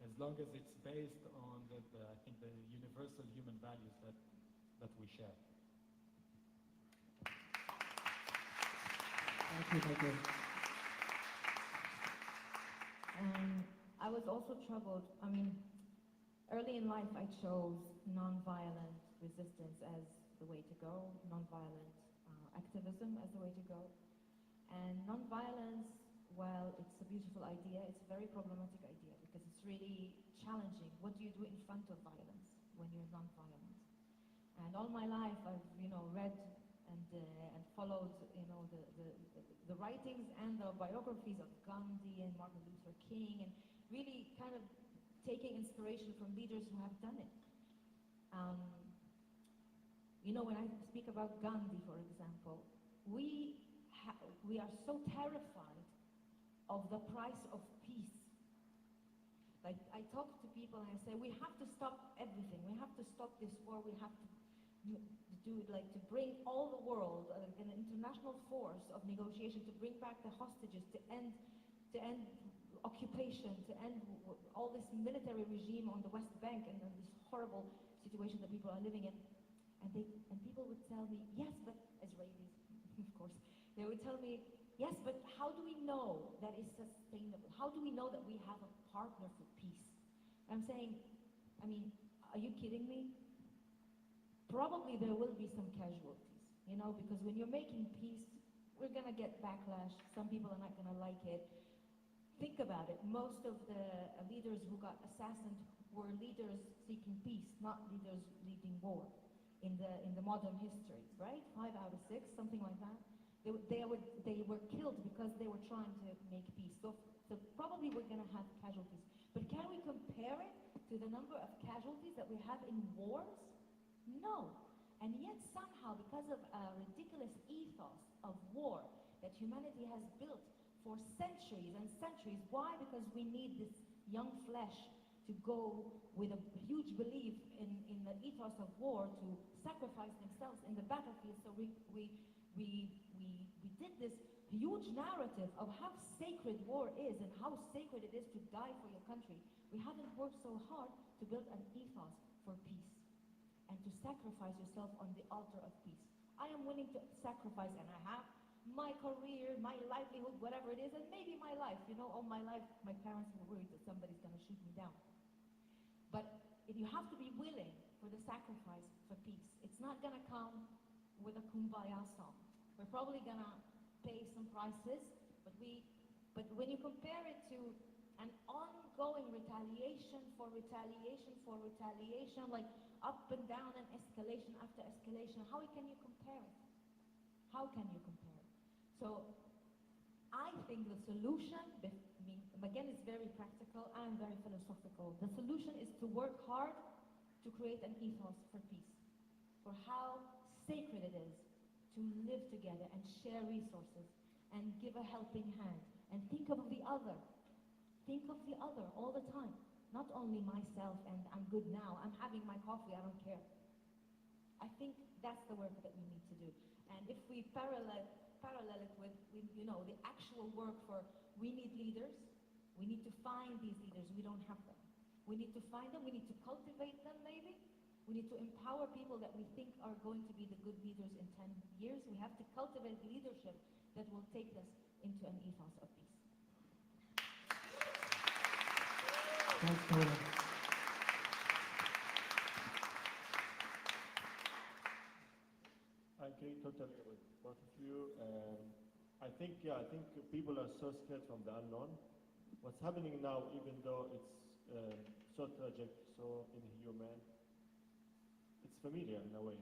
as long as it's based on I think the universal human values that we share. Thank you. I was also troubled. I mean, early in life, I chose nonviolent resistance as the way to go, nonviolent activism as the way to go. And nonviolence, while it's a beautiful idea, it's a very problematic idea because it's really challenging. What do you do in front of violence when you're nonviolent? And all my life, I've read and followed the writings and the biographies of Gandhi and Martin Luther King, and really kind of taking inspiration from leaders who have done it. When I speak about Gandhi, for example, we are so terrified of the price of peace. Like, I talk to people and I say, we have to stop everything. We have to stop this war. We have to do it, like, to bring all the world, like an international force of negotiation, to bring back the hostages, to end occupation, to end all this military regime on the West Bank and this horrible situation that people are living in. And people would tell me, yes, but Israelis, of course, they would tell me, yes, but how do we know that it's sustainable? How do we know that we have a partner for peace? I'm saying, I mean, are you kidding me? Probably there will be some casualties, because when you're making peace, we're going to get backlash. Some people are not going to like it. Think about it. Most of the leaders who got assassinated were leaders seeking peace, not leaders leading war in the modern history, right? 5 out of 6, something like that. They were killed because they were trying to make peace. So probably we're going to have casualties. But can we compare it to the number of casualties that we have in wars? No. And yet somehow, because of a ridiculous ethos of war that humanity has built for centuries and centuries, why? Because we need this young flesh to go with a huge belief in the ethos of war, to sacrifice themselves in the battlefield. So we did this huge narrative of how sacred war is and how sacred it is to die for your country. We haven't worked so hard to build an ethos for peace and to sacrifice yourself on the altar of peace. I am willing to sacrifice, and I have my career, my livelihood, whatever it is, and maybe my life. All my life, my parents were worried that somebody's going to shoot me down. But you have to be willing for the sacrifice for peace. It's not going to come with a kumbaya song. We're probably going to pay some prices, but when you compare it to an ongoing retaliation for retaliation for retaliation, like up and down and escalation after escalation, how can you compare it? How can you compare it? So I think the solution, again, it's very practical and very philosophical. The solution is to work hard to create an ethos for peace, for how sacred it is to live together and share resources and give a helping hand and think of the other. Think of the other all the time. Not only myself and I'm good now, I'm having my coffee, I don't care. I think that's the work that we need to do. And if we parallel it with the actual work for, we need leaders, we need to find these leaders, we don't have them. We need to find them, we need to cultivate them maybe. We need to empower people that we think are going to be the good leaders in 10 years. We have to cultivate leadership that will take us into an ethos of peace. Thanks, Ayla. I agree totally with both of you. I think people are so scared from the unknown. What's happening now, even though it's so tragic, so inhuman. It's familiar in a way.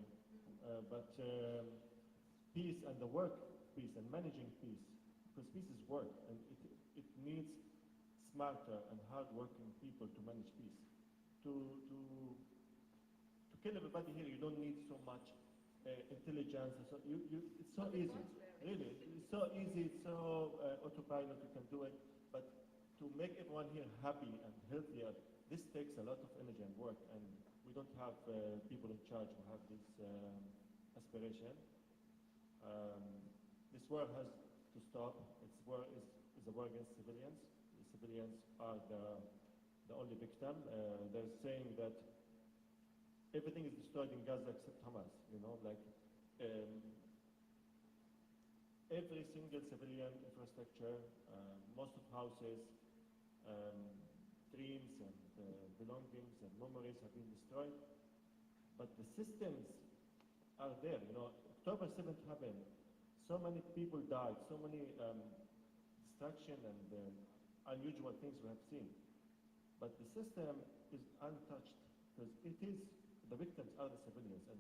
But peace and the work peace and managing peace, because peace is work and it needs smarter and hard-working people to manage peace. To kill everybody here, you don't need so much intelligence. So it's so easy, really. It's so easy, it's so autopilot, you can do it. But to make everyone here happy and healthier, this takes a lot of energy and work, and we don't have people in charge who have this aspiration. This war has to stop. It's war is a war against civilians. The civilians are the only victim. They're saying that everything is destroyed in Gaza except Hamas. You know, like every single civilian infrastructure, most of houses, dreams and belongings and memories have been destroyed. But the systems are there. You know, October 7th happened. So many people died. So many destruction and unusual things we have seen. But the system is untouched because it is the victims are the civilians, and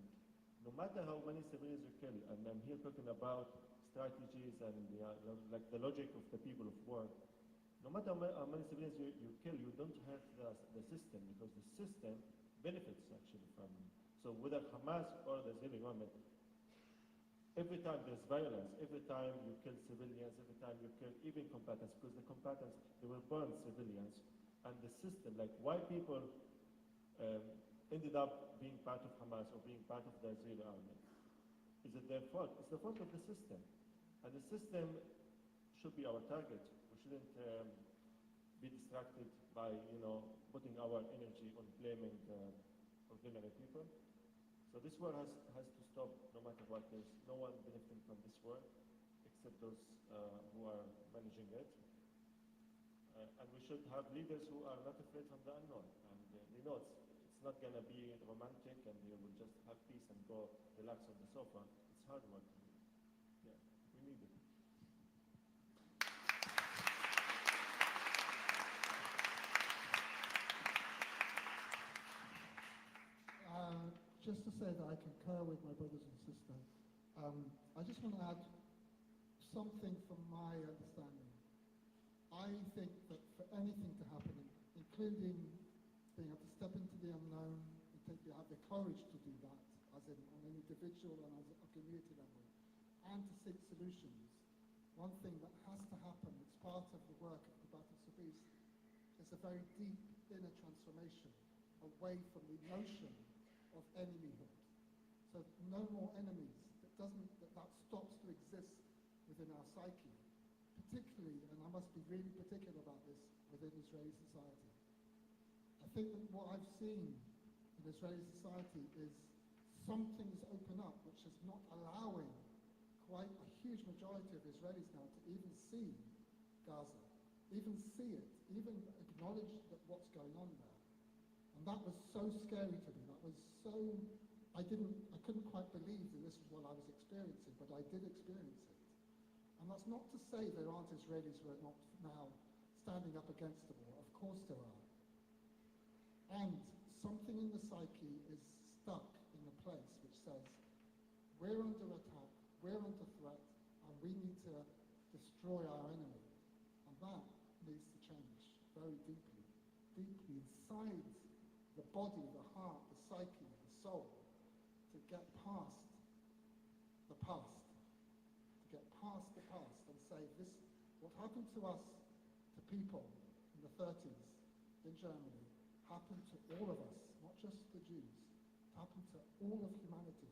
no matter how many civilians you kill, and I'm here talking about strategies and like the logic of the people of war. No matter how many civilians you kill, you don't hurt the system, because the system benefits actually from. So whether Hamas or the Israeli government, every time there's violence, every time you kill civilians, every time you kill even combatants, because the combatants, they were born civilians, and the system, like why people ended up being part of Hamas or being part of the Israeli army, is it their fault? It's the fault of the system. And the system should be our target. We shouldn't be distracted by, putting our energy on blaming ordinary people. So this war has to stop no matter what. There's no one benefiting from this war except those who are managing it. And we should have leaders who are not afraid from the unknown. And they know it's not going to be romantic and they will just have peace and go relax on the sofa. It's hard work. Yeah, we need it. Just to say that I concur with my brothers and sisters, I just want to add something from my understanding. I think that for anything to happen, including being able to step into the unknown, and have the courage to do that, as in on an individual and as a community level, and to seek solutions, one thing that has to happen, it's part of the work of the Battle of Peace, is a very deep inner transformation away from the notion of enemyhood. So no more enemies. That stops to exist within our psyche. Particularly, and I must be really particular about this, within Israeli society. I think that what I've seen in Israeli society is something's open up which is not allowing quite a huge majority of Israelis now to even see Gaza, even see it, even acknowledge that what's going on there. And that was so scary to me. That was so, I couldn't quite believe that this was what I was experiencing, but I did experience it. And that's not to say there aren't Israelis who are not now standing up against the war. Of course there are. And something in the psyche is stuck in a place which says, we're under attack, we're under threat, and we need to destroy our enemy. And that needs to change very deeply, deeply inside the body, the heart, the psyche, the soul, to get past the past. To get past the past and say, what happened to us, to people in the 30s in Germany, happened to all of us, not just the Jews. It happened to all of humanity.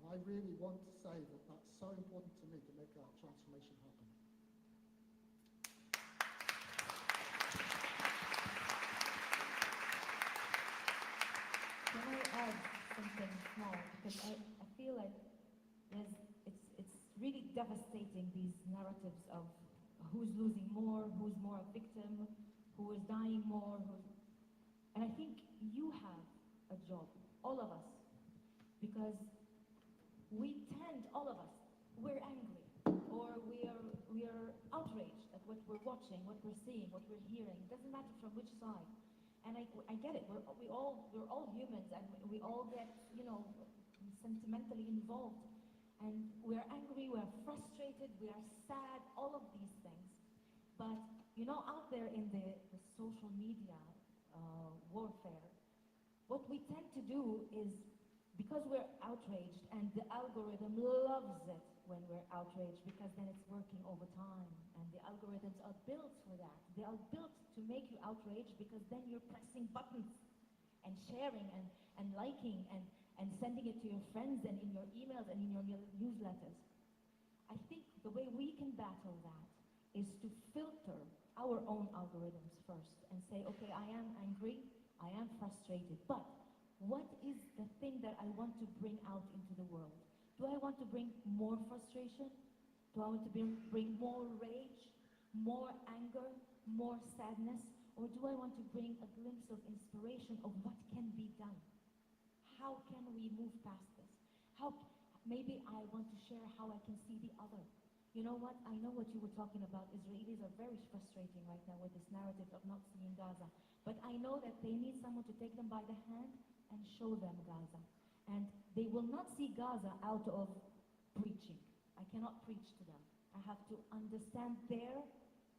And I really want to say that that's so important to me to make that transformation happen. Can I add something small? Because I feel like it's really devastating, these narratives of who's losing more, who's more a victim, who is dying more. And I think you have a job, all of us, because we tend, all of us, we're angry, or we are outraged at what we're watching, what we're seeing, what we're hearing. It doesn't matter from which side. And I get it. We're all humans, and we all get, sentimentally involved. And we're angry, we're frustrated, we are sad, all of these things. But, out there in the social media warfare, what we tend to do is, because we're outraged, and the algorithm loves it when we're outraged, because then it's working over time. And the algorithms are built for that. They are built to make you outraged, because then you're pressing buttons and sharing and liking and sending it to your friends and in your emails and in your newsletters. I think the way we can battle that is to filter our own algorithms first and say, okay, I am angry, I am frustrated, but what is the thing that I want to bring out into the world? Do I want to bring more frustration? Do I want to bring more rage, more anger, more sadness? Or do I want to bring a glimpse of inspiration of what can be done? How can we move past this? Maybe I want to share how I can see the other. You know what? I know what you were talking about. Israelis are very frustrating right now with this narrative of not seeing Gaza. But I know that they need someone to take them by the hand and show them Gaza. And they will not see Gaza out of preaching. I cannot preach to them. I have to understand their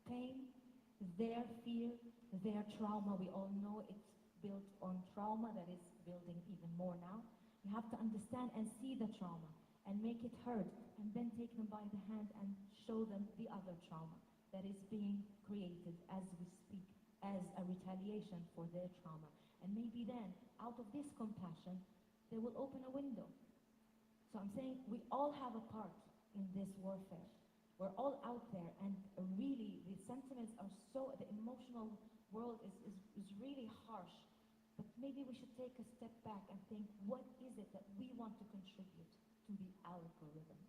pain, their fear, their trauma. We all know it's built on trauma that is building even more now. You have to understand and see the trauma and make it hurt, and then take them by the hand and show them the other trauma that is being created as we speak, as a retaliation for their trauma. And maybe then, out of this compassion, they will open a window. So I'm saying we all have a part in this warfare. We're all out there, and really the sentiments are the emotional world is really harsh. But maybe we should take a step back and think, what is it that we want to contribute to the algorithm?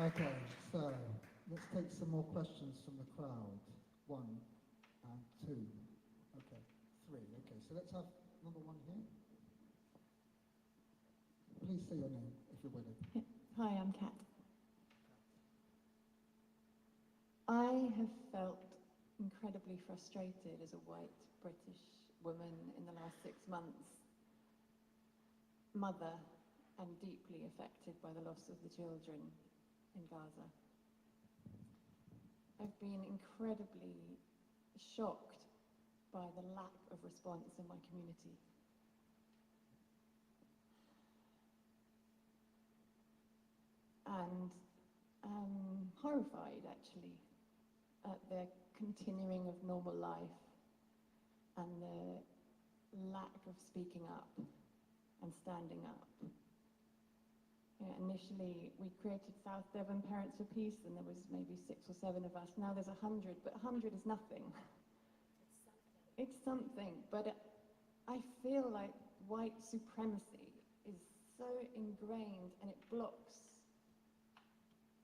Okay, so let's take some more questions from the crowd. 1 and 2. Okay, 3. Okay, so let's have number 1 here. Please say your name if you're willing. Hi, I'm Kat. I have felt incredibly frustrated as a white British woman in the last 6 months, mother, and deeply affected by the loss of the children in Gaza. I've been incredibly shocked by the lack of response in my community. And I'm horrified, actually, at the continuing of normal life and the lack of speaking up and standing up. Initially, we created South Devon Parents for Peace, and there was maybe 6 or 7 of us. Now there's 100, but 100 is nothing. It's something, but I feel like white supremacy is so ingrained, and it blocks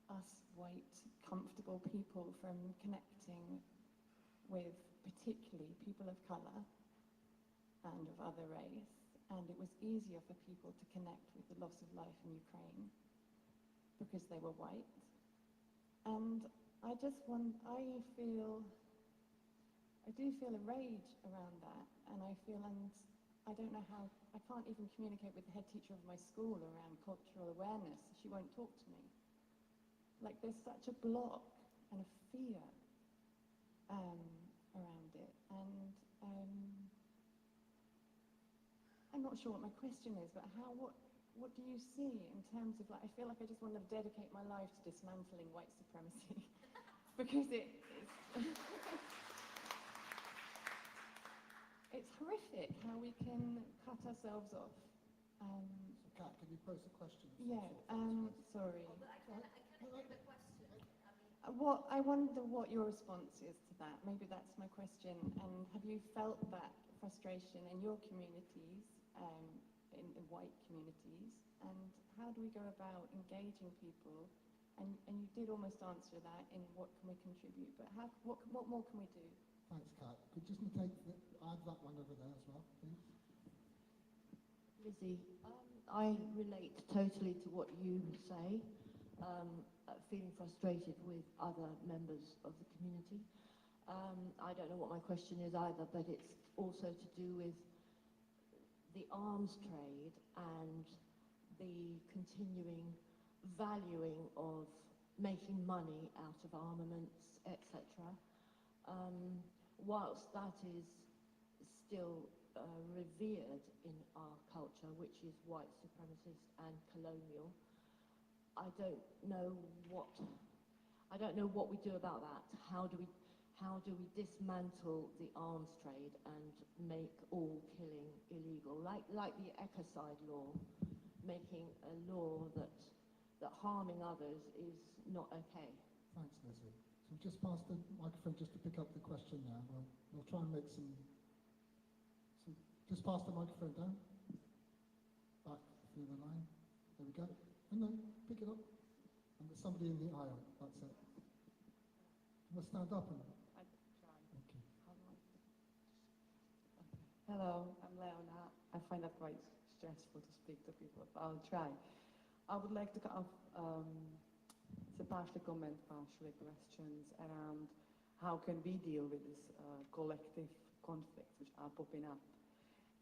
us white, comfortable people from connecting with particularly people of colour and of other race. And it was easier for people to connect with the loss of life in Ukraine because they were white. And I do feel a rage around that, and I don't know how, I can't even communicate with the head teacher of my school around cultural awareness. She won't talk to me. Like, there's such a block and a fear around it. And I'm not sure what my question is, but what do you see in terms of, like, I feel like I just want to dedicate my life to dismantling white supremacy because it's horrific how we can cut ourselves off. So, Kat, can you pose a question? Yeah, sorry. Oh, but I can't hear the question. I wonder what your response is to that. Maybe that's my question. And have you felt that frustration in your communities, in white communities? And how do we go about engaging people? And you did almost answer that in what can we contribute, but what more can we do? Thanks, Kat. Could you just add that one over there as well, please? Lizzie, I relate totally to what you say. feeling frustrated with other members of the community. I don't know what my question is either, but it's also to do with the arms trade and the continuing valuing of making money out of armaments, etc. Whilst that is still revered in our culture, which is white supremacist and colonial, I don't know what we do about that. How do we dismantle the arms trade and make all killing illegal, like the ecocide law, making a law that harming others is not okay. Thanks, Leslie. So we've just passed the microphone just to pick up the question now. We'll try and make some just pass the microphone down. Back through the line. There we go. And then pick it up. And there's somebody in the aisle. That's it. We'll stand up and... Okay. Hello, I'm Leona. I find that quite stressful to speak to people, but I'll try. I would like to kind of partially comment, partially questions around how can we deal with this collective conflicts which are popping up.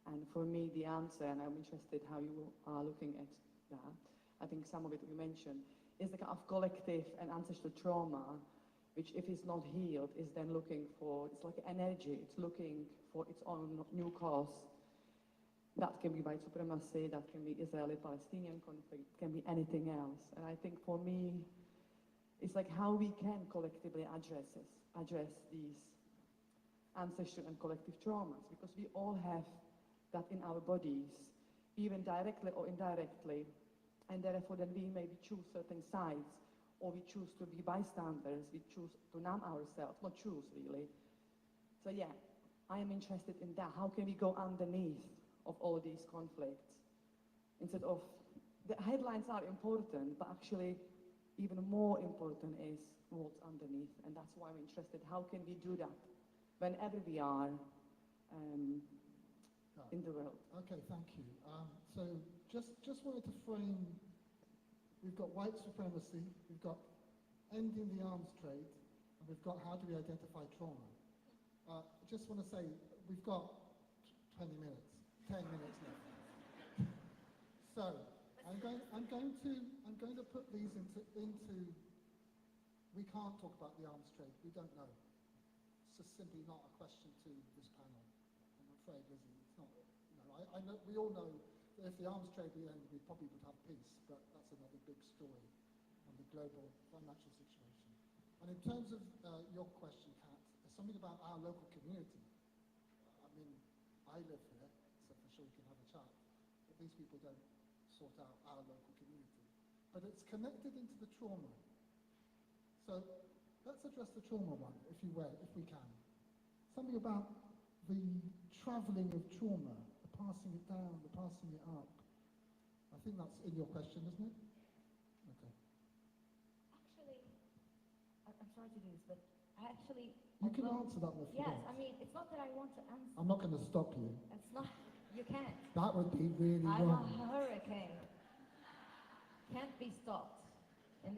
And for me, the answer, and I'm interested how you are looking at that, I think some of it you mentioned, is the kind of collective and ancestral trauma, which if it's not healed, is then looking for, it's like energy, it's looking for its own new cause. That can be white supremacy, that can be Israeli-Palestinian conflict, it can be anything else. And I think for me, it's like how we can collectively address these ancestral and collective traumas, because we all have that in our bodies, even directly or indirectly, and therefore then we maybe choose certain sides, or we choose to be bystanders, we choose to numb ourselves, not choose really. So yeah, I am interested in that. How can we go underneath of all these conflicts? Instead of, the headlines are important, but actually even more important is what's underneath, and that's why I'm interested. How can we do that whenever we are in the world? Okay, thank you. So just wanted to frame, we've got white supremacy, we've got ending the arms trade, and we've got how do we identify trauma. I just want to say, we've got 20 minutes, 10 minutes left. So, I'm going to put these into, we can't talk about the arms trade, we don't know. It's just simply not a question to this panel, I'm afraid, Lizzie. It's not, I know, we all know that if the arms trade would end, we probably would have peace, but that's another big story on the global financial situation. And in terms of your question, Kat, there's something about our local community. I mean, I live here, so for sure we can have a chat, but these people don't sort out our local community. But it's connected into the trauma. So let's address the trauma one, if you will, if we can. Something about the travelling of trauma, the passing it down, the passing it up. I think that's in your question, isn't it? Okay. Actually, I'm sorry to do this, but actually... You can answer that if you Yes, want. I mean, it's not that I want to answer. I'm not going to stop you. It's not, you can't. That would be really I'm wrong. a hurricane. Can't be stopped.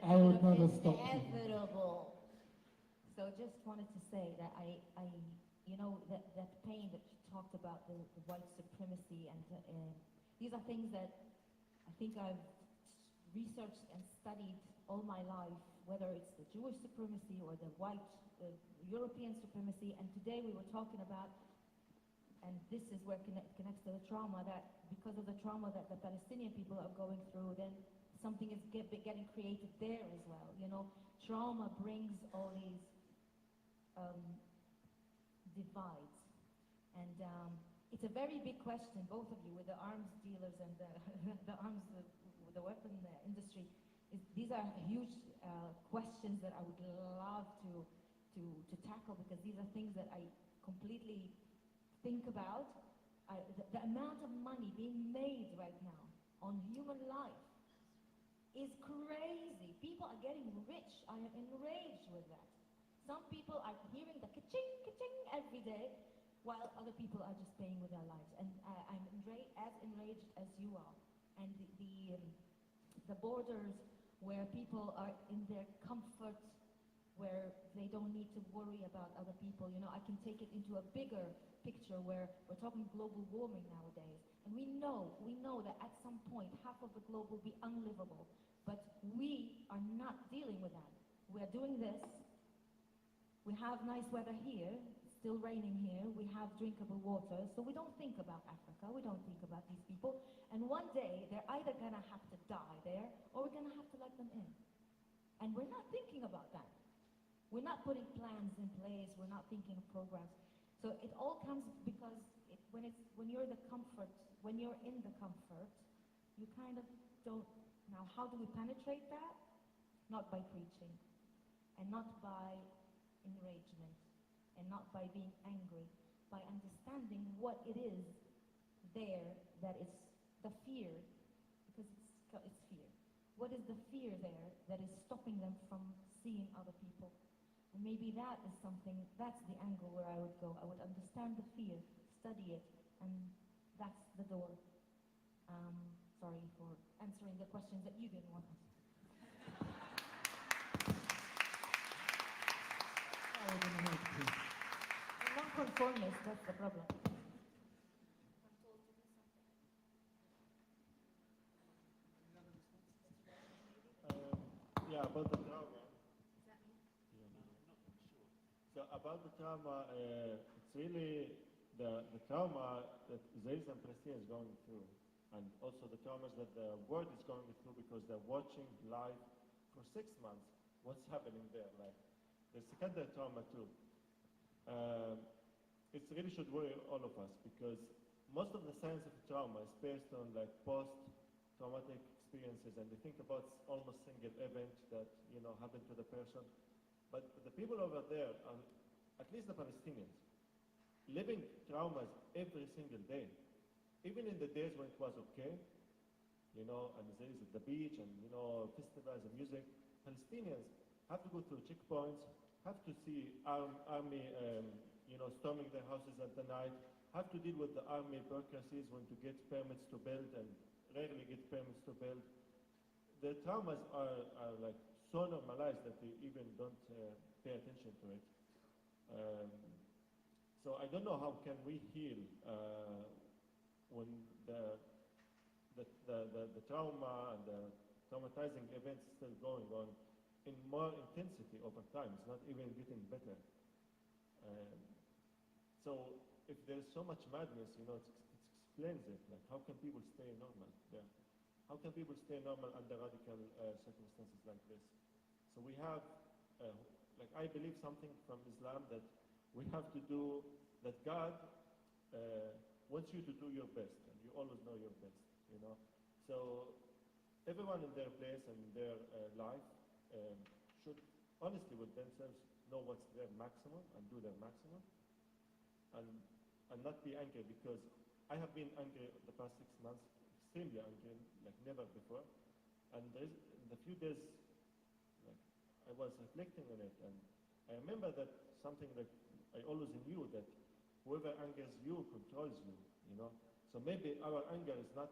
I would never stop you. Inevitable. So just wanted to say that you know, that pain that you talked about, the white supremacy, and these are things that I think I've researched and studied all my life, whether it's the Jewish supremacy or the white European supremacy. And today we were talking about, and this is where connects to the trauma, that because of the trauma that the Palestinian people are going through, then something is getting created there as well. You know, trauma brings all these divides. And it's a very big question, both of you, with the arms dealers and the weapon industry. These are huge questions that I would love to tackle, because these are things that I completely think about. The amount of money being made right now on human life is crazy. People are getting rich. I am enraged with that. Some people are hearing the ka-ching, ka-ching every day, while other people are just paying with their lives. And I'm as enraged as you are. And the borders where people are in their comfort, where they don't need to worry about other people. You know, I can take it into a bigger picture where we're talking global warming nowadays. And we know that at some point half of the globe will be unlivable. But we are not dealing with that. We're doing this. We have nice weather here, still raining here. We have drinkable water. So we don't think about Africa. We don't think about these people. And one day they're either going to have to die there or we're going to have to let them in. And we're not thinking about that. We're not putting plans in place. We're not thinking of programs. So it all comes because when you're in the comfort, you kind of don't. Now, how do we penetrate that? Not by preaching, and not by enragement, and not by being angry, by understanding what it is there that is the fear, because it's fear. What is the fear there that is stopping them from seeing other people? And maybe that is something, that's the angle where I would go. I would understand the fear, study it, and that's the door. Sorry for answering the questions that you didn't want to answer. I'm non-conformist, that's the problem. Yeah, about the trauma. So about the trauma, it's really the trauma that Israelis and Palestinians are going through, and also the traumas that the world is going through because they're watching live for 6 months what's happening there. Like the secondary trauma too. It really should worry all of us because most of the science of trauma is based on like post-traumatic experiences, and they think about almost single event that happened to the person. But the people over there, at least the Palestinians, living traumas every single day. Even in the days when it was okay, and there is at the beach and festivals and music, Palestinians have to go through checkpoints, have to see army storming their houses at the night, have to deal with the army bureaucracies when to get permits to build and rarely get permits to build. The traumas are like so normalized that they even don't pay attention to it. So I don't know how can we heal when the trauma and the traumatizing events still going on in more intensity over time. It's not even getting better. So if there's so much madness, it explains it. Like how can people stay normal? Yeah. How can people stay normal under radical circumstances like this? So we have, I believe something from Islam that we have to do, that God wants you to do your best, and you always know your best, So everyone in their place and their life should honestly with themselves know what's their maximum and do their maximum, and not be angry, because I have been angry the past 6 months, extremely angry, like never before. And in the few days, I was reflecting on it, and I remember that something that I always knew, that whoever angers you controls you, So maybe our anger is not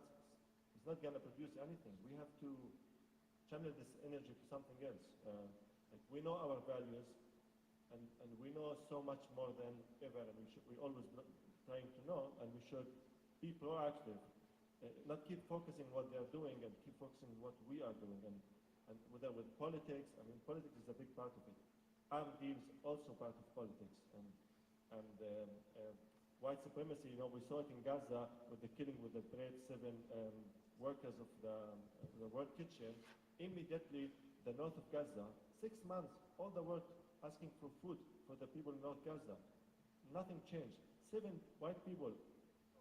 going to produce anything. We have to channel this energy to something else. We know our values, and we know so much more than ever, and we always trying to know, and we should be proactive, not keep focusing what they're doing, and keep focusing what we are doing, and whether with politics. I mean, politics is a big part of it. Armed deals also part of politics, and white supremacy. We saw it in Gaza with the killing with the parade 7 workers of the World Kitchen. Immediately, the north of Gaza, 6 months, all the work asking for food for the people in North Gaza. Nothing changed. 7 white people,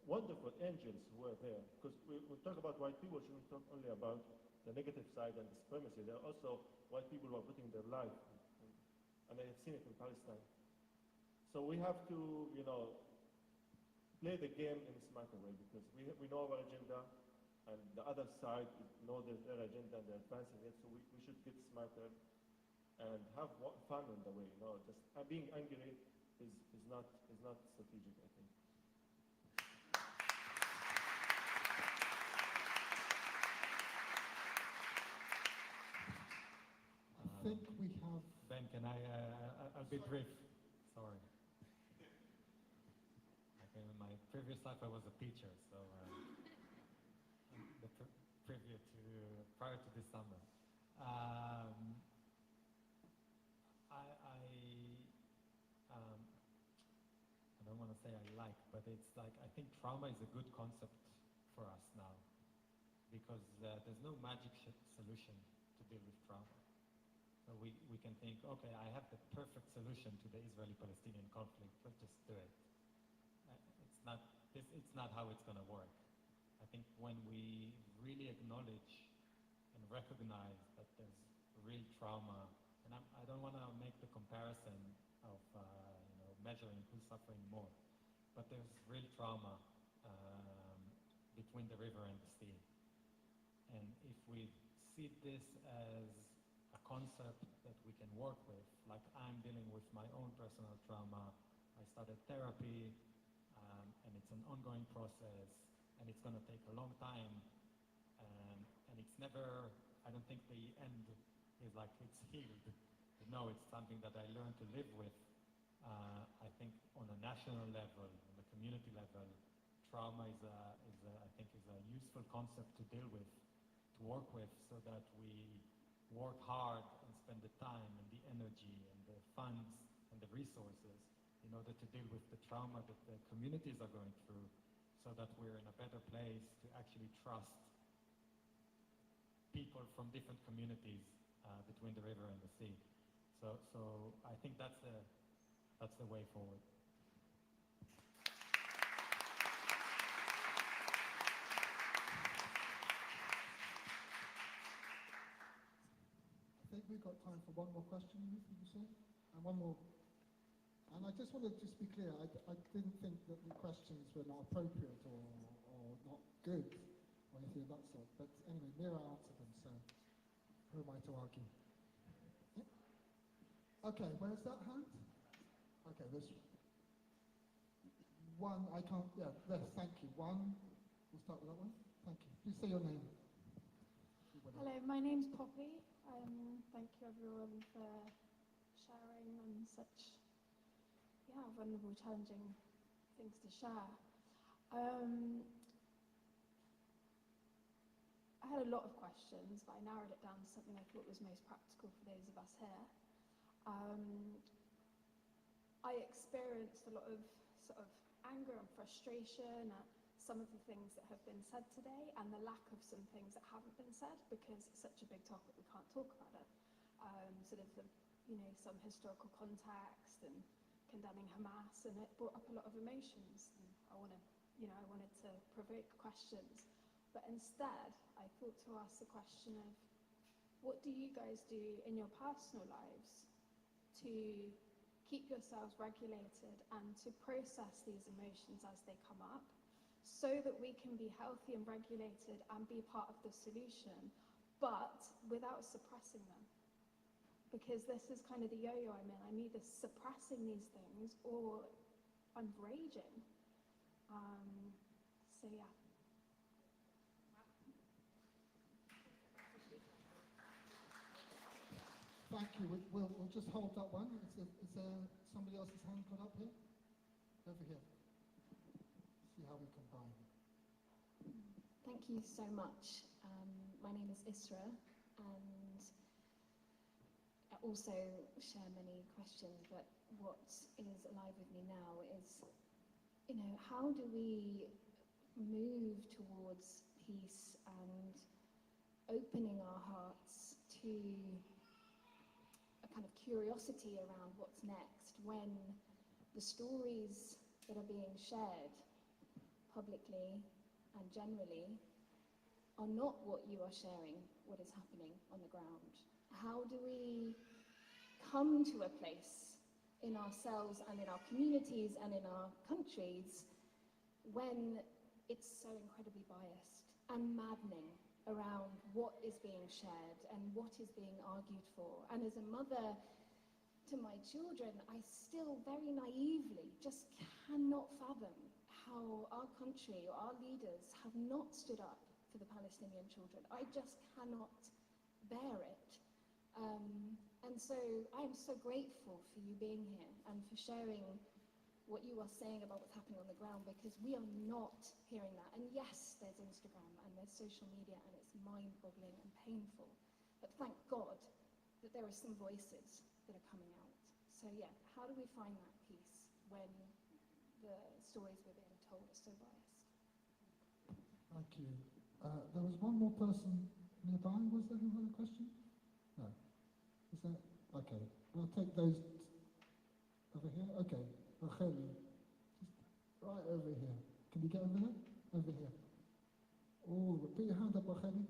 wonderful angels who were there. Because we talk about white people, we shouldn't talk only about the negative side and the supremacy. There are also white people who are putting their life, and I have seen it in Palestine. So we have to, play the game in a smarter way, because we know our agenda, and the other side know their agenda and they're advancing it. So we should get smarter and have fun on the way. Just being angry is not strategic, I think. Ben, can I'll be brief. Sorry. Okay, in my previous life I was a teacher, so prior to this summer. I don't want to say I like, but it's like, I think trauma is a good concept for us now, because there's no magic solution to deal with trauma. So we can think, okay, I have the perfect solution to the Israeli-Palestinian conflict, let's just do it. It's not how it's going to work. I think when we really acknowledge and recognize that there's real trauma, and I don't want to make the comparison of measuring who's suffering more, but there's real trauma between the river and the sea. And if we see this as a concept that we can work with, like I'm dealing with my own personal trauma, I started therapy, and it's an ongoing process, and it's going to take a long time, and it's never, I don't think the end is like it's healed. No, it's something that I learned to live with. I think on a national level, on the community level, trauma is a useful concept to deal with, to work with, so that we work hard and spend the time and the energy and the funds and the resources in order to deal with the trauma that the communities are going through, so that we're in a better place to actually trust people from different communities between the river and the sea. So I think that's the way forward. I think we've got time for one more question, Ruth, would you say? And one more. And I just want to just be clear, I didn't think that the questions were not appropriate or not good or anything of that sort. But anyway, Mira answered them, so who am I to argue? Yeah. Okay, where's that hand? Okay, there's one, I can't, yeah, there, thank you. One, we'll start with that one. Thank you. Please say your name. Hello, my name's Poppy. Thank you everyone for sharing and such, vulnerable, challenging things to share. I had a lot of questions, but I narrowed it down to something I thought was most practical for those of us here. I experienced a lot of sort of anger and frustration at some of the things that have been said today, and the lack of some things that haven't been said, because it's such a big topic we can't talk about it. Some historical context and condemning Hamas, and it brought up a lot of emotions. And I wanted to provoke questions, but instead I thought to ask the question of, what do you guys do in your personal lives to keep yourselves regulated and to process these emotions as they come up, so that we can be healthy and regulated and be part of the solution, but without suppressing them? Because this is kind of the yo-yo I'm in. I'm either suppressing these things or I'm raging. So yeah. Thank you. We'll just hold that one. Is there somebody else's hand got up here? Over here. See how we combine. Thank you so much. My name is Isra, and I also share many questions, but what is alive with me now is, how do we move towards peace and opening our hearts to a kind of curiosity around what's next, when the stories that are being shared publicly and generally are not what you are sharing, what is happening on the ground? How do we come to a place in ourselves and in our communities and in our countries when it's so incredibly biased and maddening around what is being shared and what is being argued for? And as a mother to my children, I still very naively just cannot fathom how our country or our leaders have not stood up for the Palestinian children. I just cannot bear it. And so I'm so grateful for you being here and for sharing what you are saying about what's happening on the ground, because we are not hearing that. And yes, there's Instagram and there's social media and it's mind-boggling and painful. But thank God that there are some voices that are coming out. So yeah, how do we find that peace when the stories we're being told are so biased? Thank you. There was one more person nearby. Was there who had a question? No. Is that okay? We'll take those over here. Okay, Racheli, just right over here. Can you get over there? Over here. Oh, put your hand up, Racheli.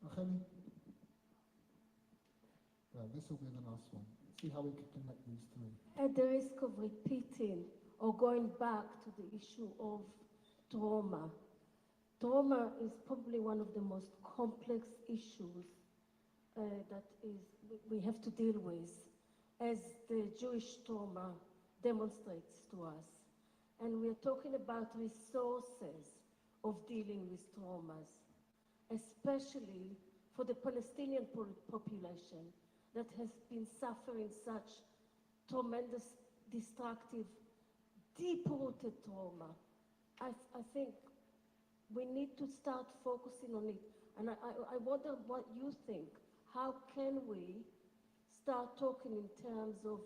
Racheli. Well, this will be the last one. See how we can connect these three. At the risk of repeating or going back to the issue of trauma, trauma is probably one of the most complex issues that we have to deal with, as the Jewish trauma demonstrates to us. And we are talking about resources of dealing with traumas, especially for the Palestinian population that has been suffering such tremendous, destructive, deep-rooted trauma. I think we need to start focusing on it. And I wonder what you think. How can we start talking in terms of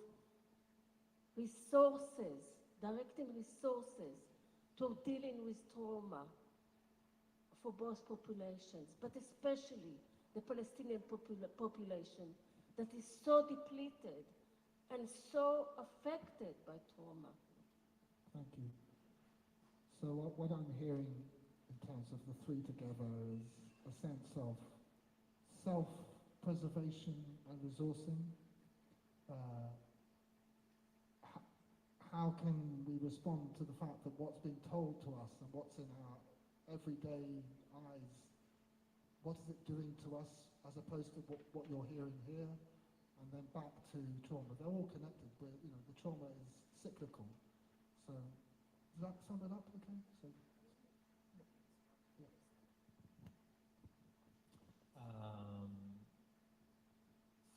resources, directing resources to dealing with trauma for both populations, but especially the Palestinian population that is so depleted and so affected by trauma? Thank you. So what I'm hearing in terms of the three together is a sense of self-preservation and resourcing. How can we respond to the fact that what's being told to us and what's in our everyday eyes, what is it doing to us as opposed to what you're hearing here? And then back to trauma. They're all connected, but the trauma is cyclical. So does that sum it up okay? So, yeah.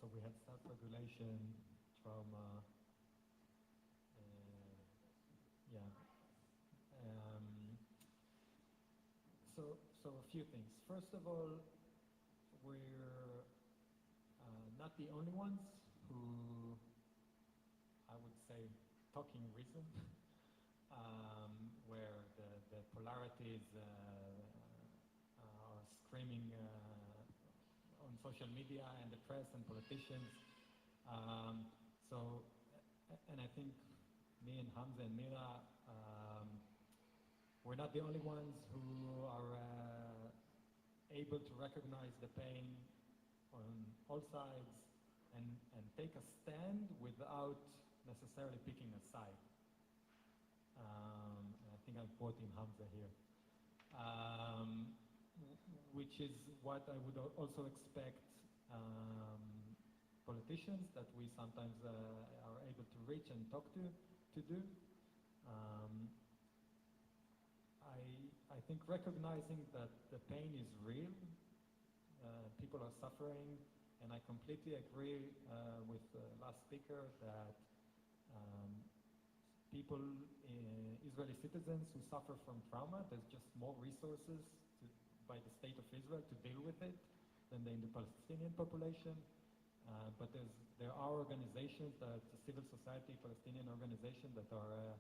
So we had self-regulation, trauma, yeah. So a few things. First of all, we're not the only ones who, I would say, talking reason, where the polarities are screaming on social media and the press and politicians. And I think me and Hamza and Mira, we're not the only ones who are able to recognize the pain on all sides and take a stand without necessarily picking a side. And I think I'm quoting Hamza here, which is what I would also expect politicians that we sometimes are able to reach and talk to do. I think recognizing that the pain is real, people are suffering, and I completely agree with the last speaker that people, Israeli citizens who suffer from trauma, there's just more resources by the state of Israel to deal with it than in the Palestinian population. But there are organizations, the civil society, Palestinian organizations that are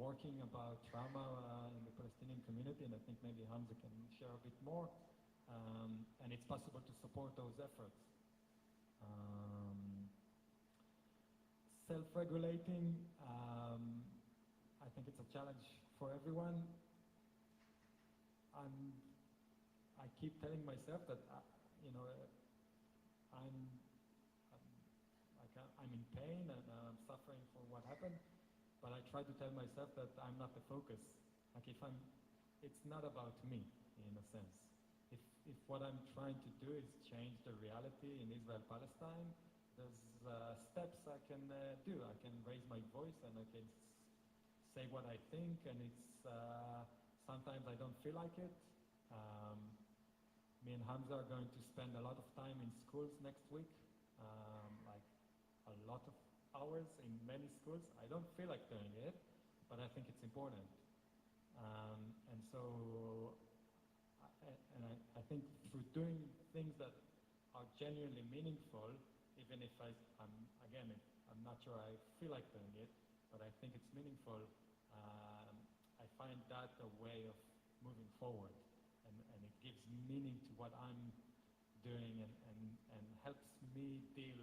working about trauma in the Palestinian community, and I think maybe Hamza can share a bit more. And it's possible to support those efforts. Self-regulating, I think it's a challenge for everyone. I keep telling myself that I'm in pain and I'm suffering for what happened, but I try to tell myself that I'm not the focus. Like it's not about me in a sense. If what I'm trying to do is change the reality in Israel-Palestine, there's steps I can do. I can raise my voice and I can say what I think, and it's sometimes I don't feel like it. Me and Hamza are going to spend a lot of time in schools next week, like a lot of hours in many schools. I don't feel like doing it, but I think it's important. And so, I think through doing things that are genuinely meaningful, even if I'm not sure I feel like doing it, but I think it's meaningful, I find that a way of moving forward. And it gives meaning to what I'm doing and helps me deal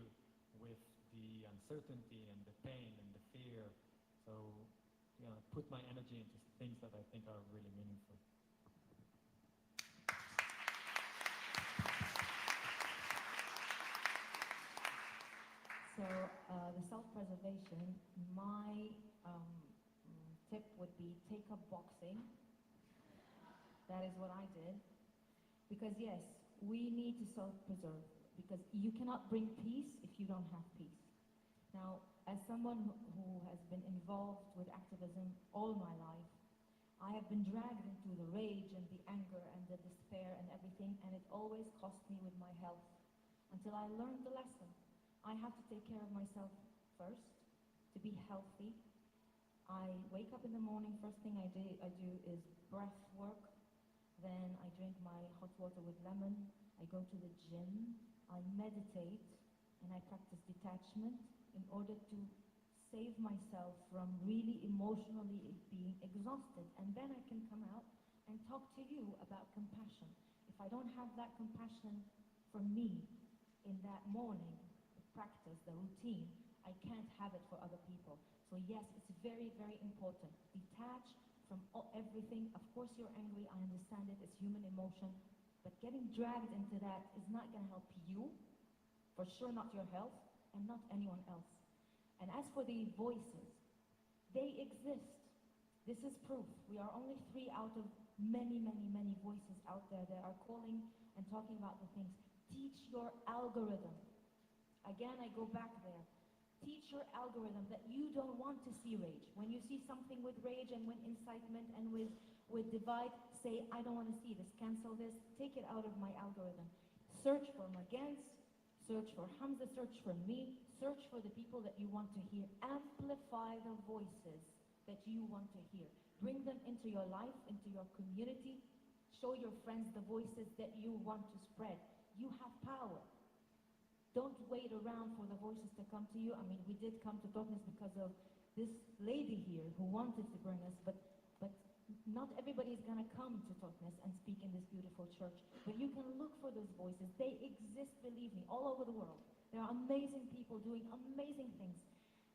with the uncertainty and the pain and the fear. So, put my energy into things that I think are really meaningful. So the self-preservation, my tip would be take up boxing. That is what I did. Because yes, we need to self-preserve because you cannot bring peace if you don't have peace. Now, as someone who has been involved with activism all my life, I have been dragged into the rage and the anger and the despair and everything, and it always cost me with my health until I learned the lesson. I have to take care of myself first to be healthy. I wake up in the morning, first thing I do is breath work. Then I drink my hot water with lemon. I go to the gym. I meditate and I practice detachment in order to save myself from really emotionally being exhausted. And then I can come out and talk to you about compassion. If I don't have that compassion for me in that morning, the practice, the routine, I can't have it for other people. So yes, it's very, very important. Detach from everything. Of course you're angry, I understand it, it's human emotion, but getting dragged into that is not going to help you, for sure not your health, and not anyone else. And as for the voices, they exist. This is proof. We are only 3 out of many, many, many voices out there that are calling and talking about the things. Teach your algorithm. Again, I go back there. Teach your algorithm that you don't want to see rage. When you see something with rage and with incitement and with divide, say, I don't want to see this, cancel this, take it out of my algorithm. Search for against, search for Hamza, search for me, search for the people that you want to hear. Amplify the voices that you want to hear. Bring them into your life, into your community. Show your friends the voices that you want to spread. You have power. Don't wait around for the voices to come to you. I mean, we did come to Totnes because of this lady here who wanted to bring us, but not everybody is going to come to Totnes and speak in this beautiful church. But you can look for those voices. They exist, believe me, all over the world. There are amazing people doing amazing things.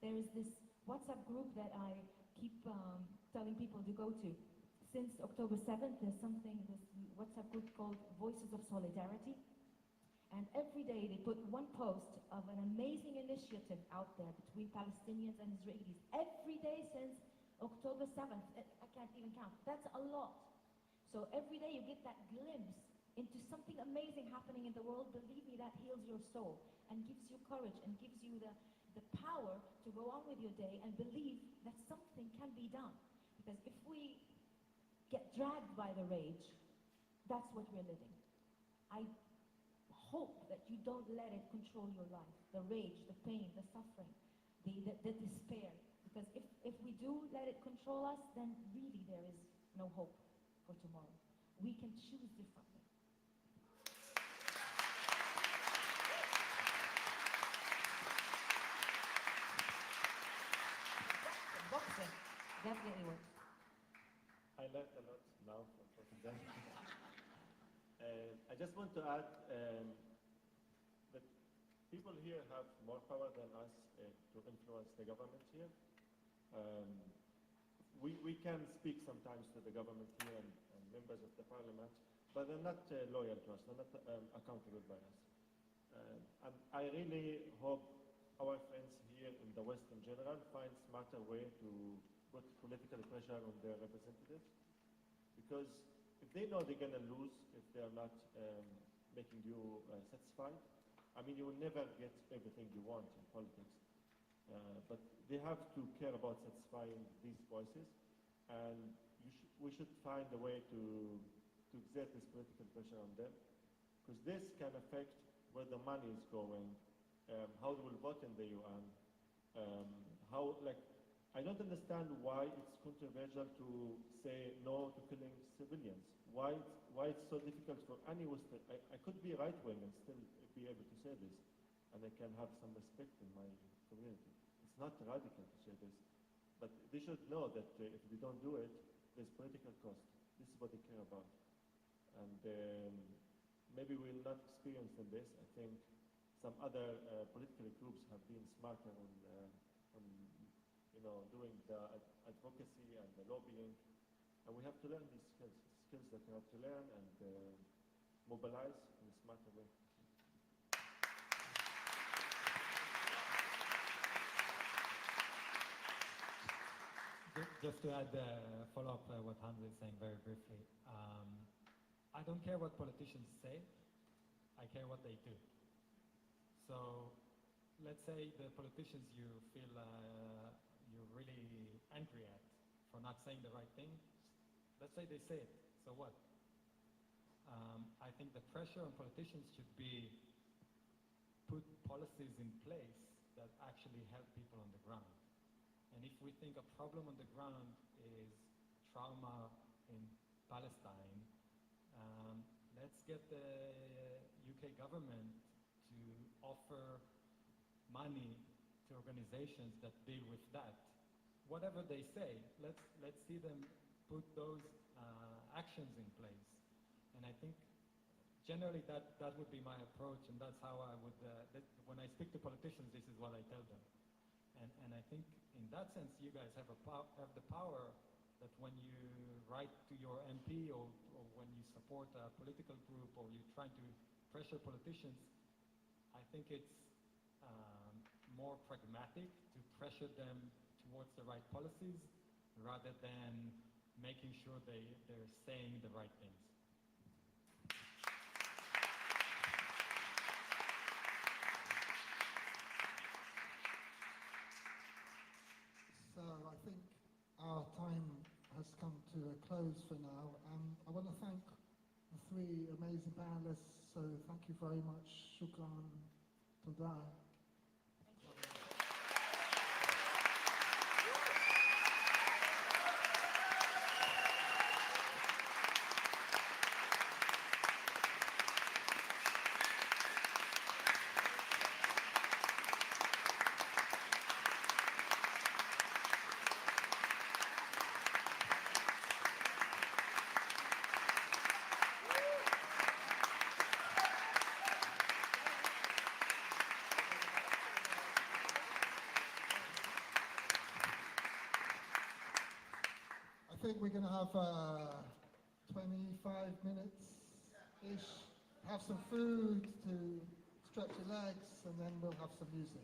There is this WhatsApp group that I keep telling people to go to. Since October 7th, there's this WhatsApp group called Voices of Solidarity. And every day they put one post of an amazing initiative out there between Palestinians and Israelis. Every day since October 7th. I can't even count. That's a lot. So every day you get that glimpse into something amazing happening in the world. Believe me, that heals your soul and gives you courage and gives you the power to go on with your day and believe that something can be done. Because if we get dragged by the rage, that's what we're living. I hope that you don't let it control your life. The rage, the pain, the suffering, the despair. Because if we do let it control us, then really there is no hope for tomorrow. We can choose differently. Boxing definitely works. I learned a lot now from today. I just want to add that people here have more power than us to influence the government here. We can speak sometimes to the government here and members of the parliament, but they're not loyal to us, they're not accountable by us. And I really hope our friends here in the West in general find smarter way to put political pressure on their representatives, because if they know they're going to lose if they're not making you satisfied, I mean, you will never get everything you want in politics. But they have to care about satisfying these voices, and we should find a way to exert this political pressure on them. Because this can affect where the money is going, how they will vote in the UN, I don't understand why it's controversial to say no to killing civilians. Why it's so difficult for any Western, I could be right-wing and still be able to say this, and I can have some respect in my community. It's not radical to say this, but they should know that if we don't do it, there's political cost. This is what they care about. And maybe we'll not experience in this. I think some other political groups have been smarter on doing the advocacy and the lobbying, and we have to learn these skills that we have to learn and mobilize in a smarter way. Just to add, follow up what Hans is saying very briefly. I don't care what politicians say, I care what they do. So let's say the politicians you feel you're really angry at for not saying the right thing, let's say they say it, so what? I think the pressure on politicians should be put policies in place that actually help people on the ground. And if we think a problem on the ground is trauma in Palestine, let's get the UK government to offer money to organizations that deal with that. Whatever they say, let's see them put those actions in place. And I think generally that would be my approach, and that's how I would, when I speak to politicians, this is what I tell them. And I think in that sense, you guys have the power that when you write to your MP or when you support a political group or you're trying to pressure politicians, I think it's more pragmatic to pressure them towards the right policies rather than making sure they're saying the right things. So I think our time has come to a close for now. I want to thank the three amazing panelists. So thank you very much. Shukran. Toda. I think we're going to have 25 minutes-ish, have some food to stretch your legs, and then we'll have some music.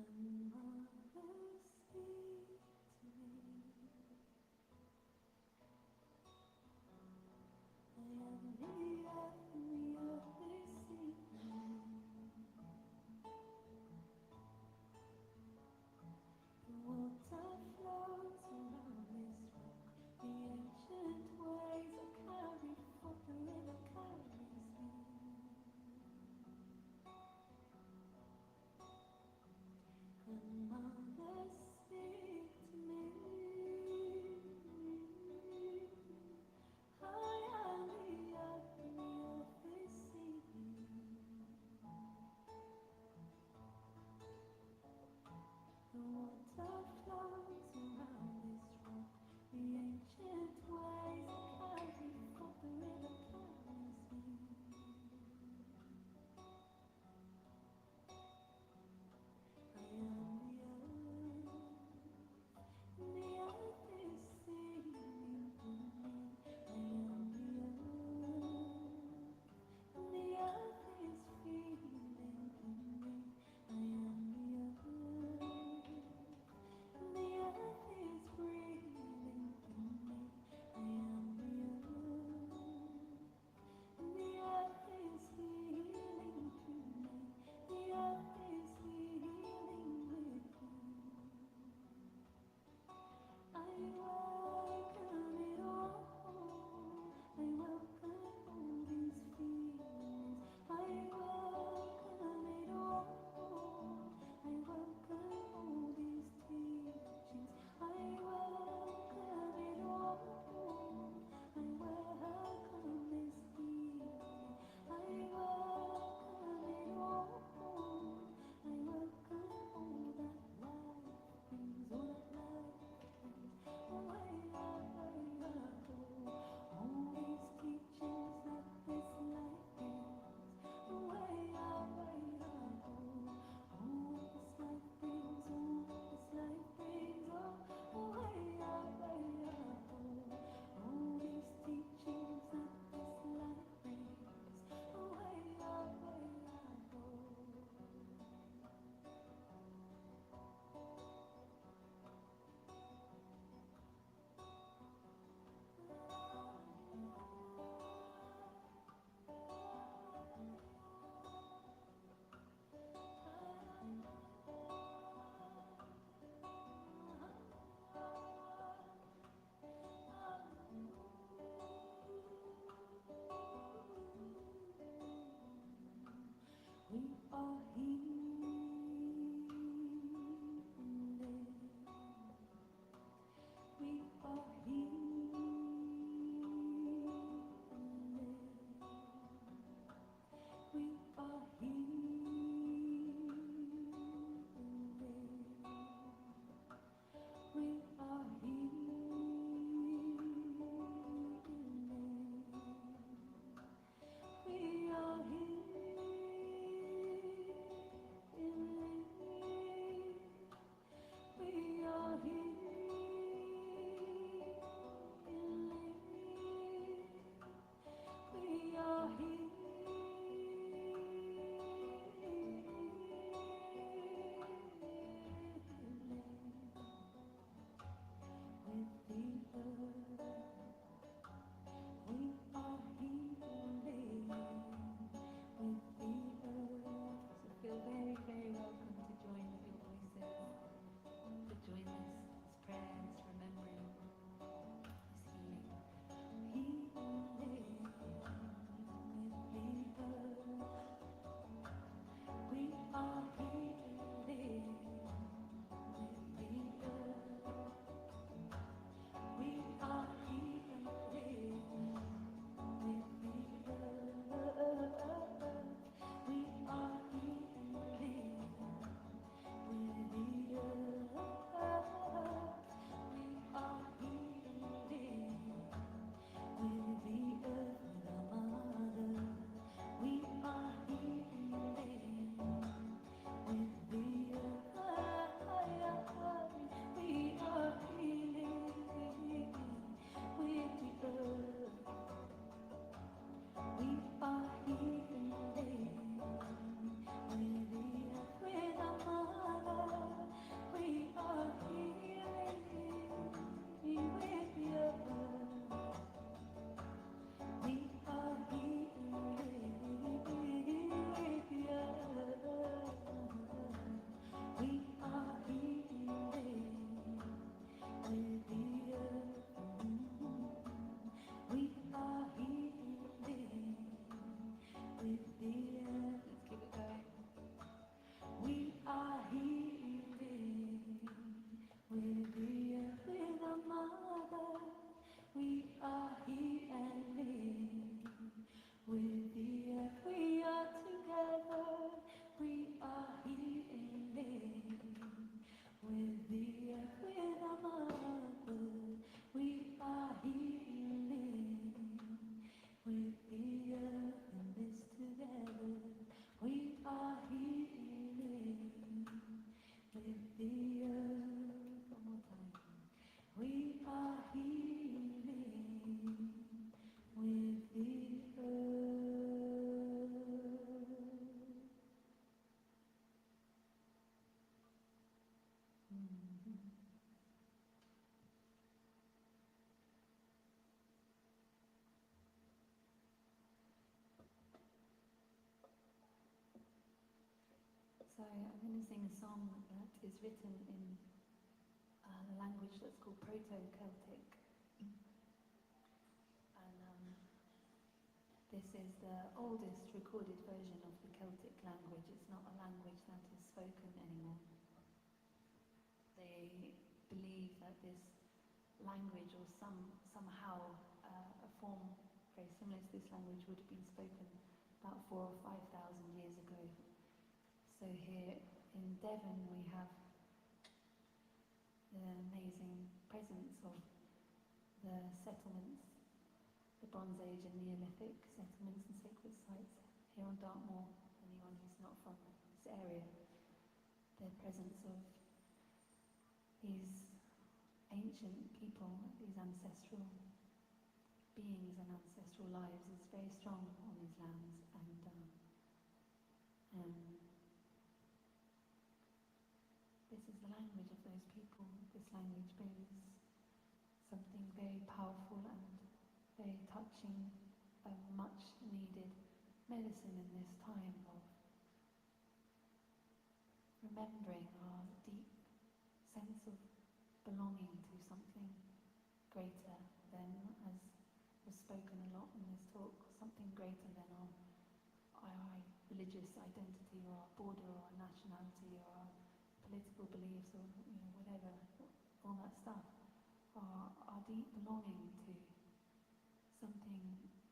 I am the earth. So I'm going to sing a song that is written in a language that's called Proto-Celtic. And this is the oldest recorded version of the Celtic language. It's not a language that is spoken anymore. They believe that this language, or somehow a form very similar to this language, would have been spoken about 4,000 or 5,000 years ago. So here in Devon we have the amazing presence of the settlements, the Bronze Age and Neolithic settlements and sacred sites here on Dartmoor. Anyone who's not from this area, the presence of these ancient people, these ancestral beings and ancestral lives is very strong on these lands, and this is the language of those people. This language brings something very powerful and very touching, a much needed medicine in this time of remembering our deep sense of belonging to something greater than, as was spoken a lot in this talk, something greater than our religious identity or our border or our nationality or our political beliefs or whatever, all that stuff. Our deep belonging to something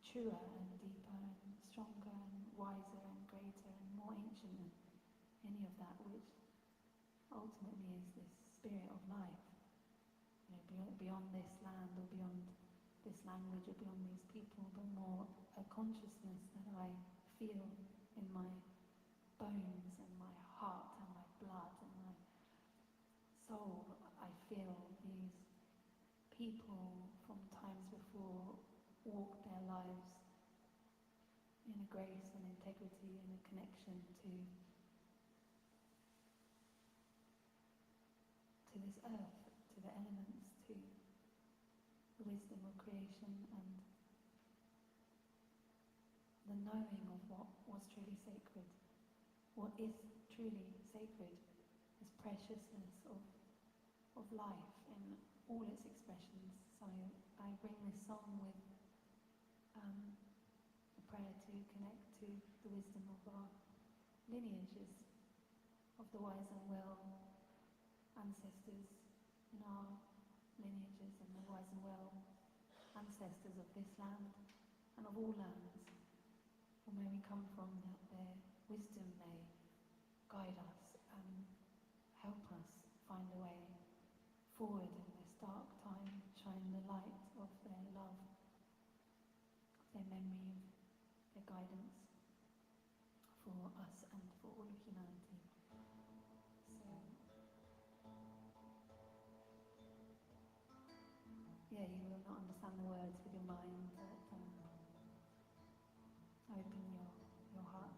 truer and deeper and stronger and wiser and greater and more ancient than any of that, which ultimately is this spirit of life. Beyond this land or beyond this language or beyond these people, but more a consciousness that I feel in my bones and my heart and my blood and my soul. I feel these people from times before walked their lives in a grace and integrity and a connection to this earth, to the elements, to the wisdom of creation and the knowing of what was truly sacred, what is truly sacred, this preciousness of life in all its expressions. So I bring this song with a prayer to connect to the wisdom of our lineages, of the wise and well ancestors in our lineages and the wise and well ancestors of this land and of all lands, from where we come from, that their wisdom may guide us and help us find a way forward in this dark time, shine the light of their love, of their memory, of their guidance for us and for all of humanity. Yeah, you will not understand the words with your mind, but open your heart.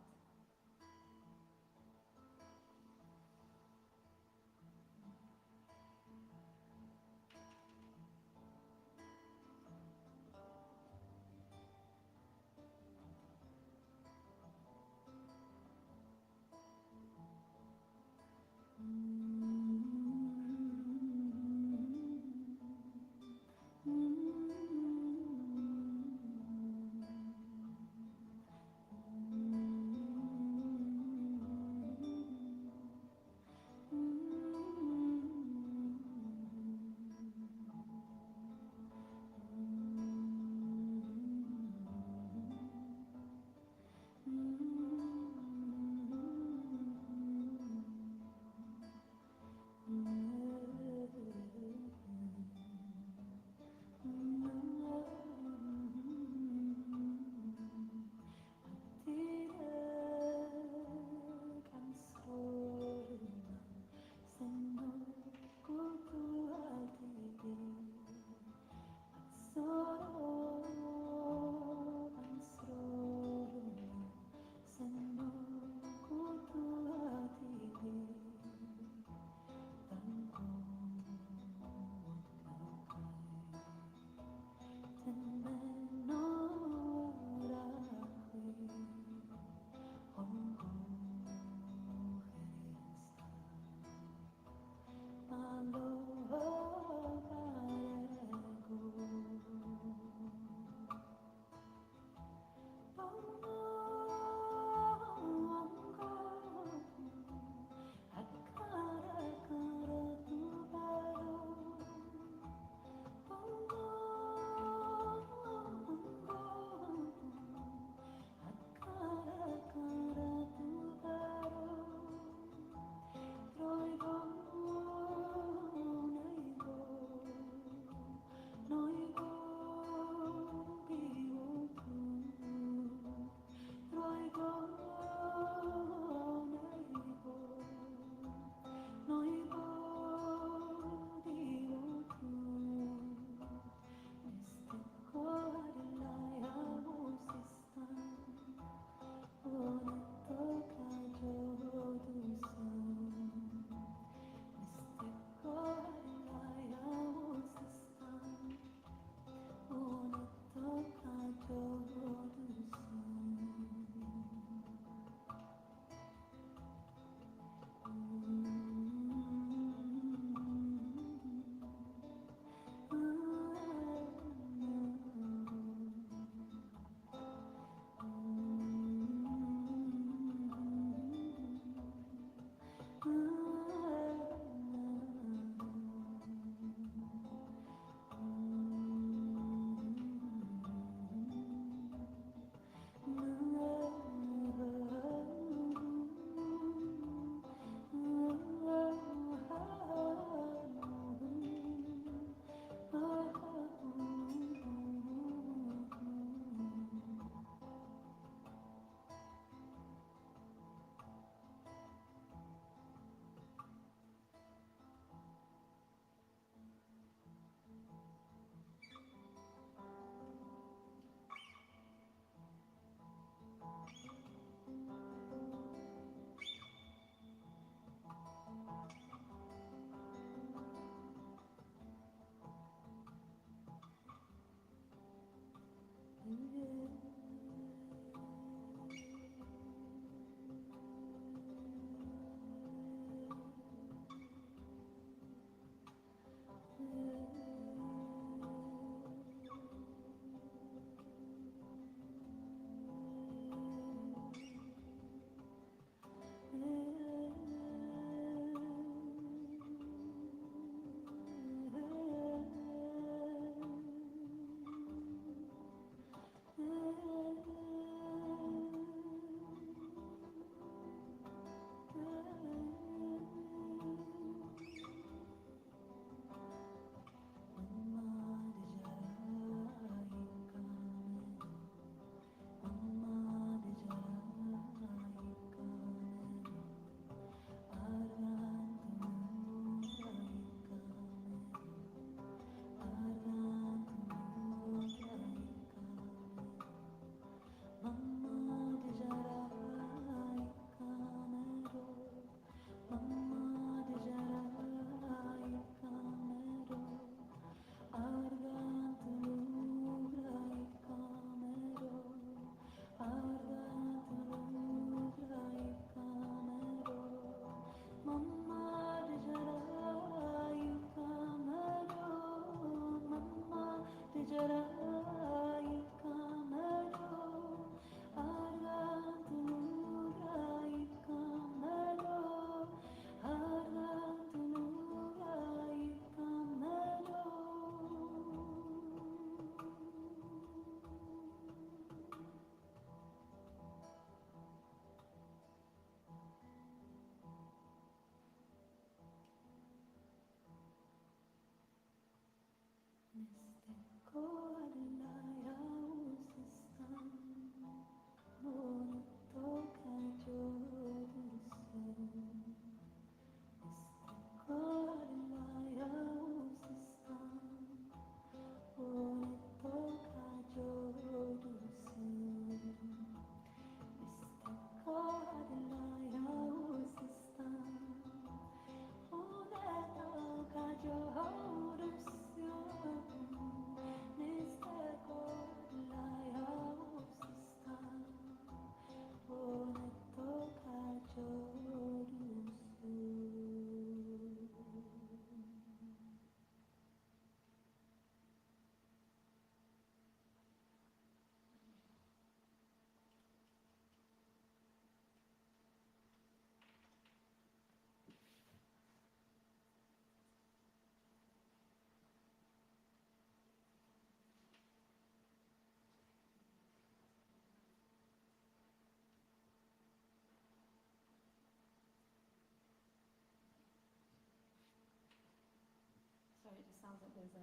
Sorry, it just sounds like there's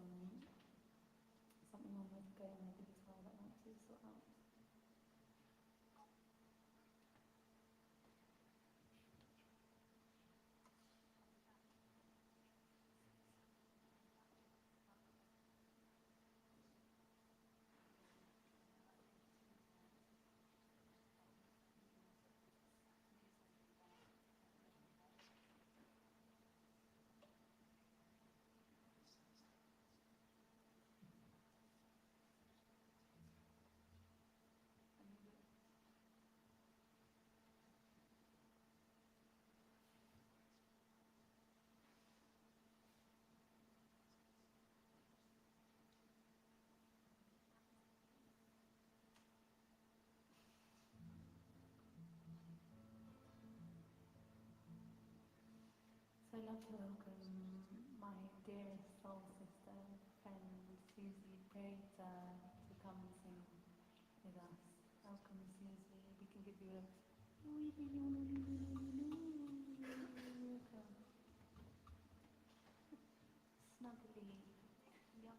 something wrong with going with the guitar that I want to sort out. So I'd love to welcome my dearest soul sister, friend Susie Barista to come and sing with us. Welcome, Susie. We can give you a snuggly. Yep.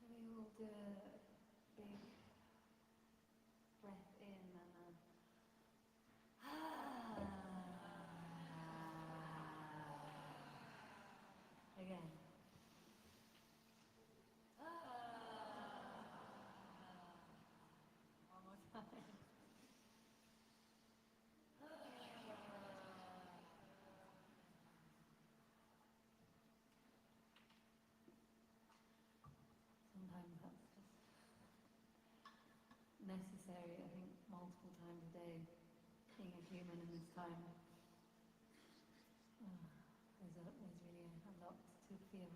Shall we all do a big breath in and again. One more time. Sometimes that's just necessary, I think, multiple times a day, being a human in this time. There's really a lot to feel.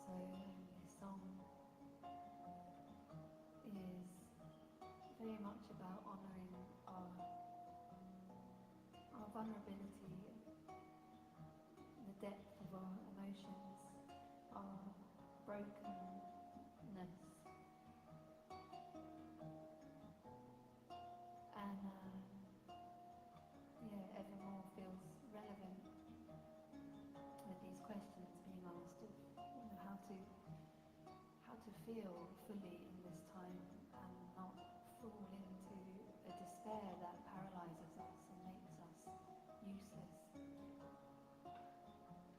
So this song is very much about honouring our vulnerability, the depth of our emotions, our brokenness, feel fully in this time and not fall into a despair that paralyzes us and makes us useless.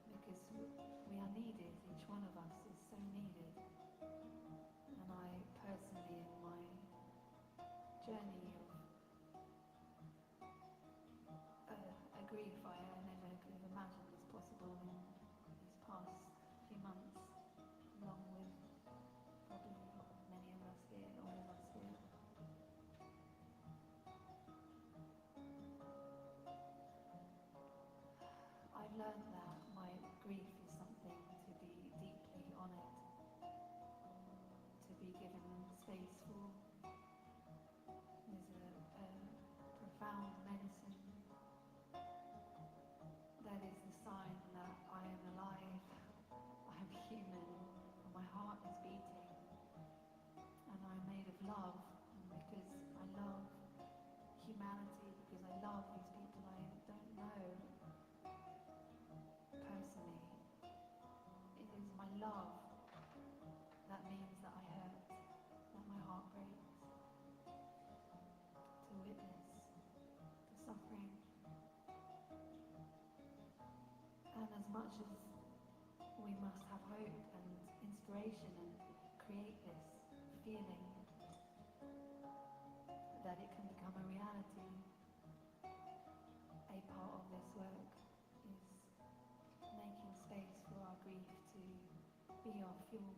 Because we are needed, each one of us is so needed. And I personally, in my journey of grief, I never could have imagined was possible in these past few months, along with probably many of us here, all of us here. I've learned that my grief is something to be deeply honoured, to be given space for. There's a profound medicine that is the sign that I am alive, I am human, and my heart is beating, and I'm made of love, and because I love humanity, because I love these people I don't know personally. It is my love that means that I hurt, that my heart breaks, to witness the suffering. And as much as we must have hope and inspiration and create this feeling that it can become a reality, a part of this work is making space for our grief to be our fuel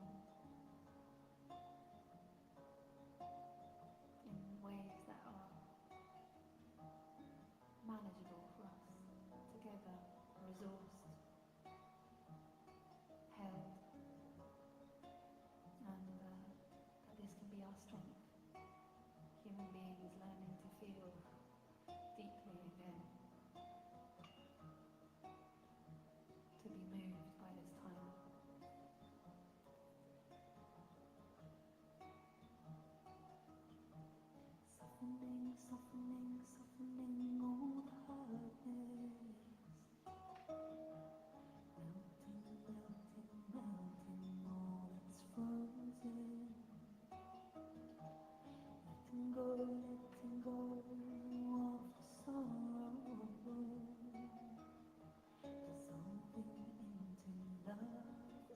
in ways that are manageable for us, together, resourced, held, and that this can be our strength. Human beings learning to feel deeply again, to be moved by this time. Softening, softening, softening all the hardness. Melting, melting, melting all that's frozen. Letting go of the sorrow. Dissolving into love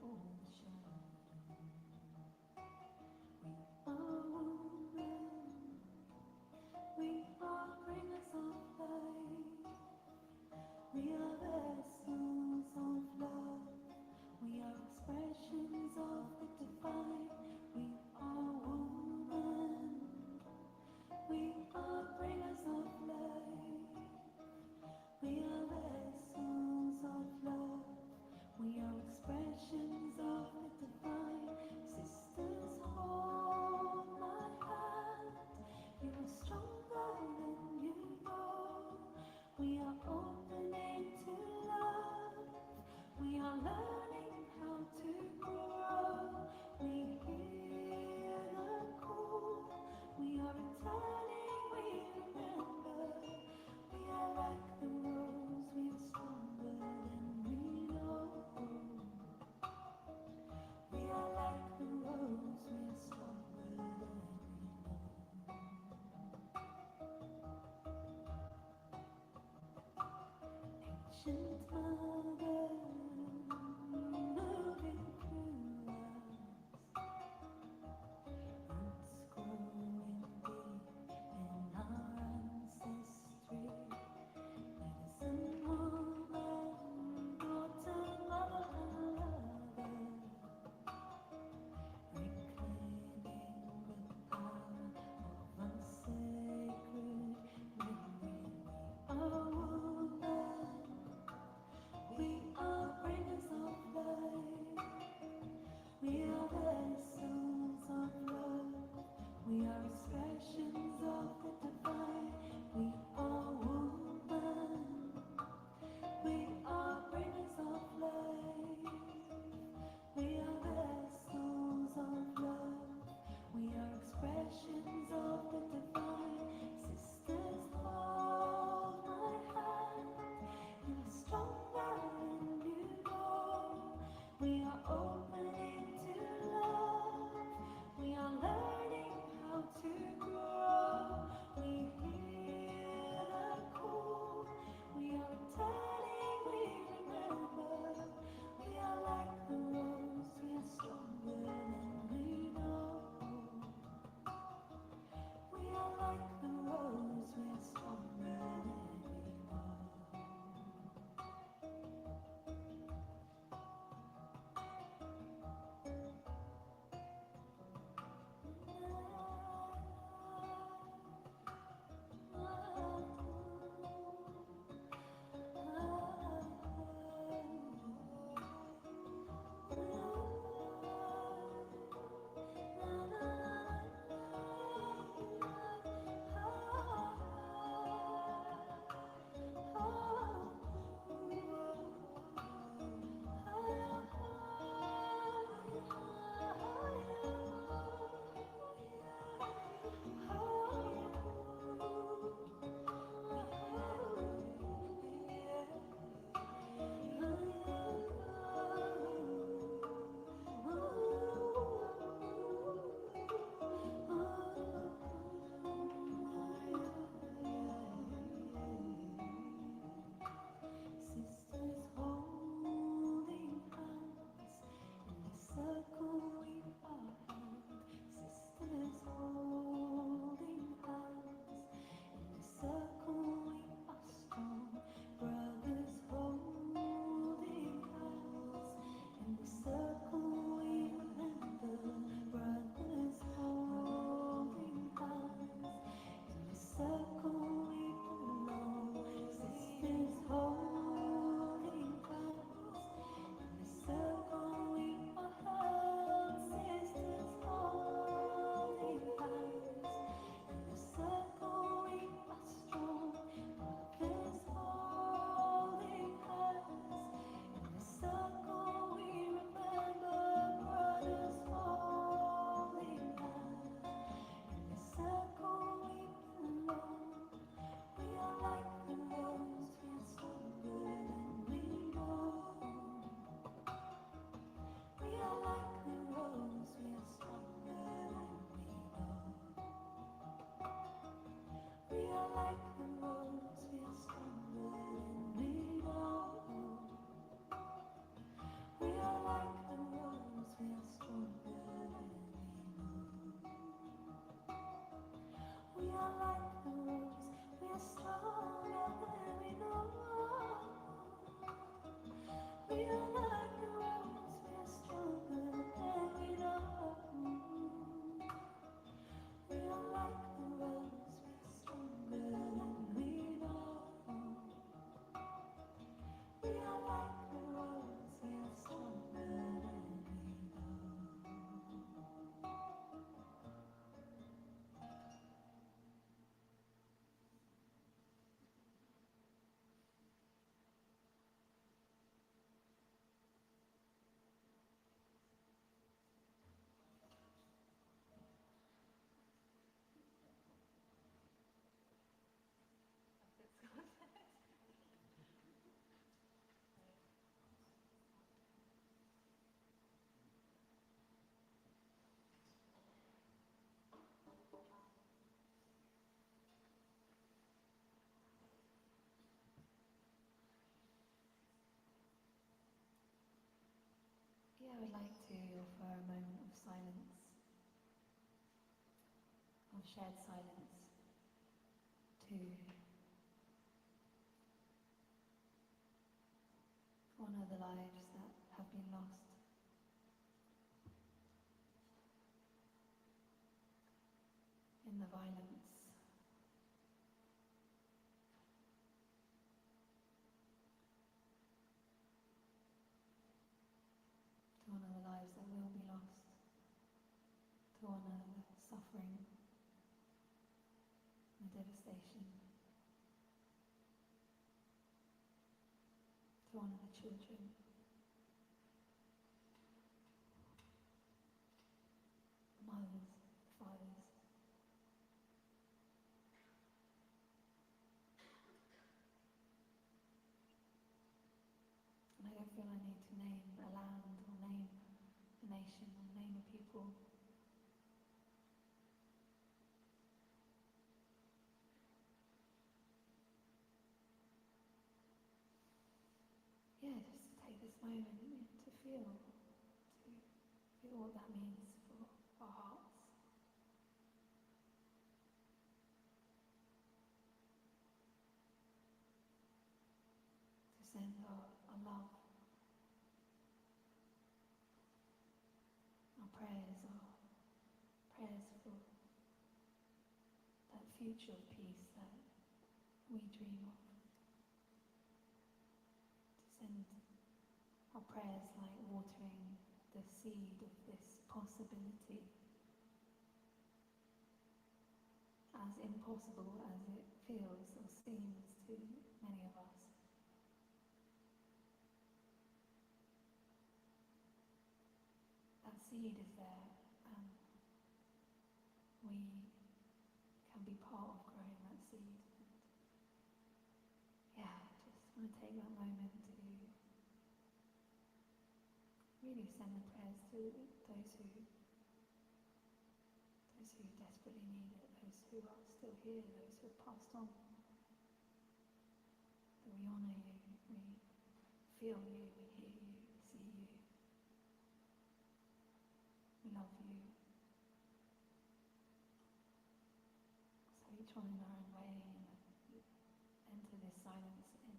all the shadows. We are women. We are bringers of life. We are vessels of love. We are expressions of the divine. We are women. We are bringers of life. We are vessels of love. We are expressions of the divine. Sisters, hold my hand. You are stronger than you know. We are opening to love. We are learning how to grow. We hear the call. We are returning, we remember. We are like the rose, we are stronger than we know. We are like the rose, we are stronger than we know. Ancient mother, moving through us. Roots growing deep in our ancestry. Medicine woman, daughter, mother, and lover. Reclaiming the power of a sacred memory. We are woman. I would like to offer a moment of silence, of shared silence, to honour the lives that have been lost. In the violence. To honour the lives that will be lost. To honour the suffering, the devastation. To honour the children. Mothers, fathers. And I don't feel I need to name a land or name a nation or name a people. Yeah, just to take this moment to feel what that means for our hearts. To send our love, our prayers for that future of peace that we dream of. To send our prayers like watering the seed of this possibility, as impossible as it feels or seems to many of us. That seed is there, and we can be part of growing that seed. And yeah, just want to take that moment to really send the prayers to those who desperately need it, those who are still here, those who have passed on. That we honour you, we feel you, we hear you, we see you. We love you. So each one in our own way, enter this silence in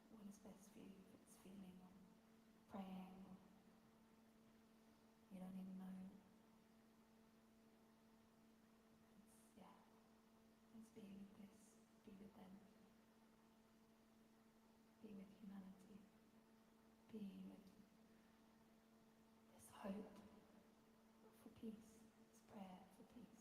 what is best for you, if it's feeling or praying, or you don't even know. Let's be with this, be with them, be with humanity, be with this hope for peace, this prayer for peace.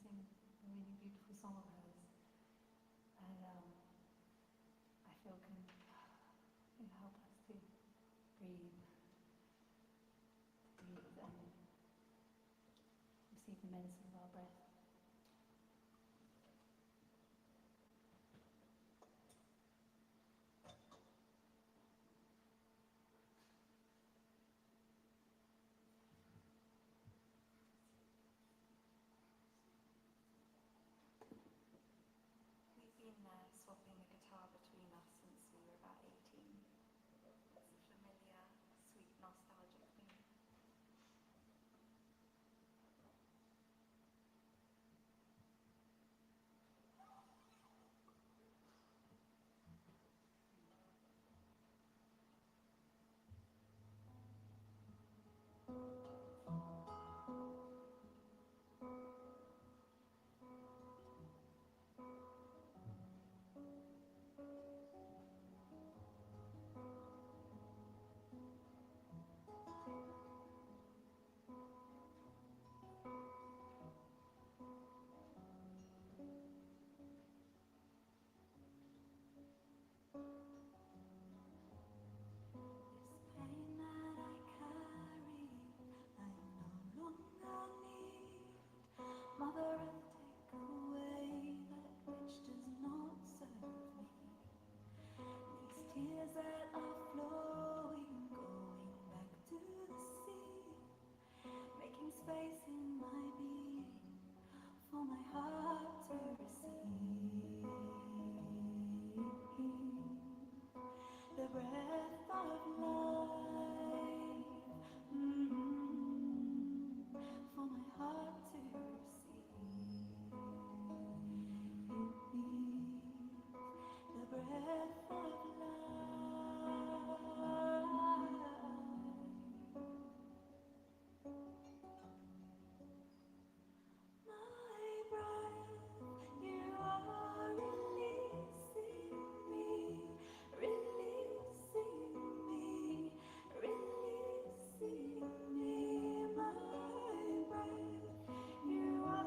sing a really beautiful song of hers, and I feel can help us to breathe and receive the medicine of our breath. We've been swapping the guitar between us since we were about 18. It's a familiar, sweet, nostalgic thing. Mother, take away that which does not serve me. These tears that are flowing, going back to the sea, making space in my being for my heart to receive. The breath of life, for my heart to receive. The breath of life. My breath, you are releasing me, releasing me, releasing me. My breath, you are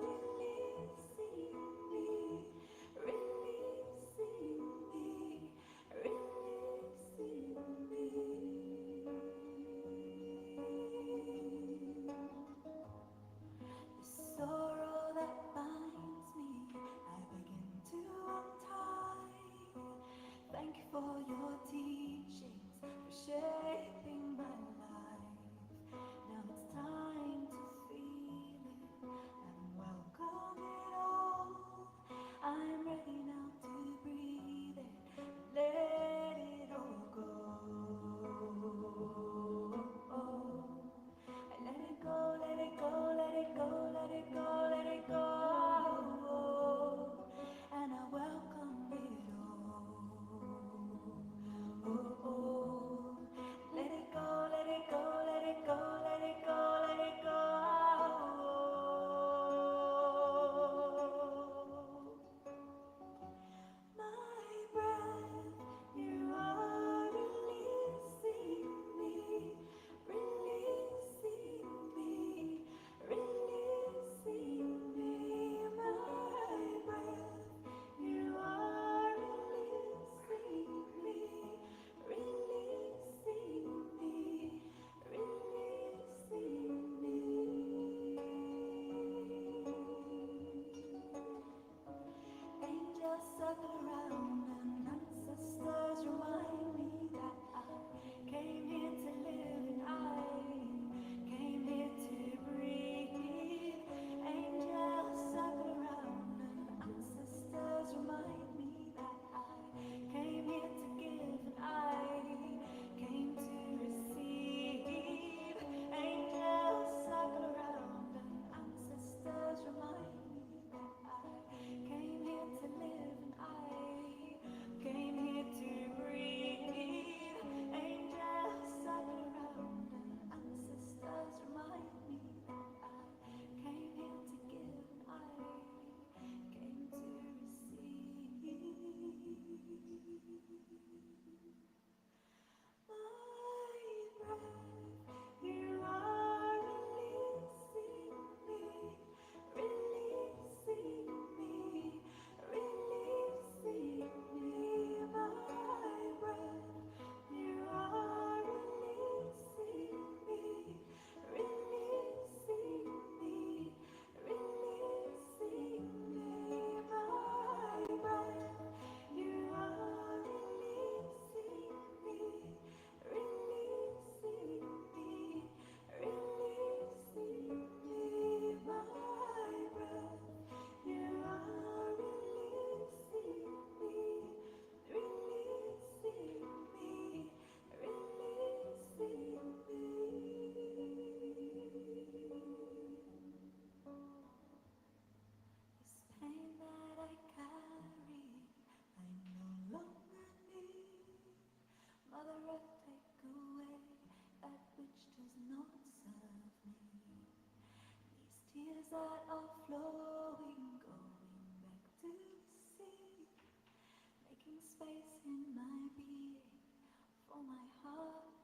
releasing me, releasing me, releasing me. The sorrow that binds me, I begin to untie. Thank you for your teachings, for shaping my life. Now it's time to feel it and welcome it all. I'm ready now to breathe it, let it all go. Let it go, let it go, let it go, let it go, let it go. And I welcome it all. tears that are flowing, going back to the sea, making space in my being for my heart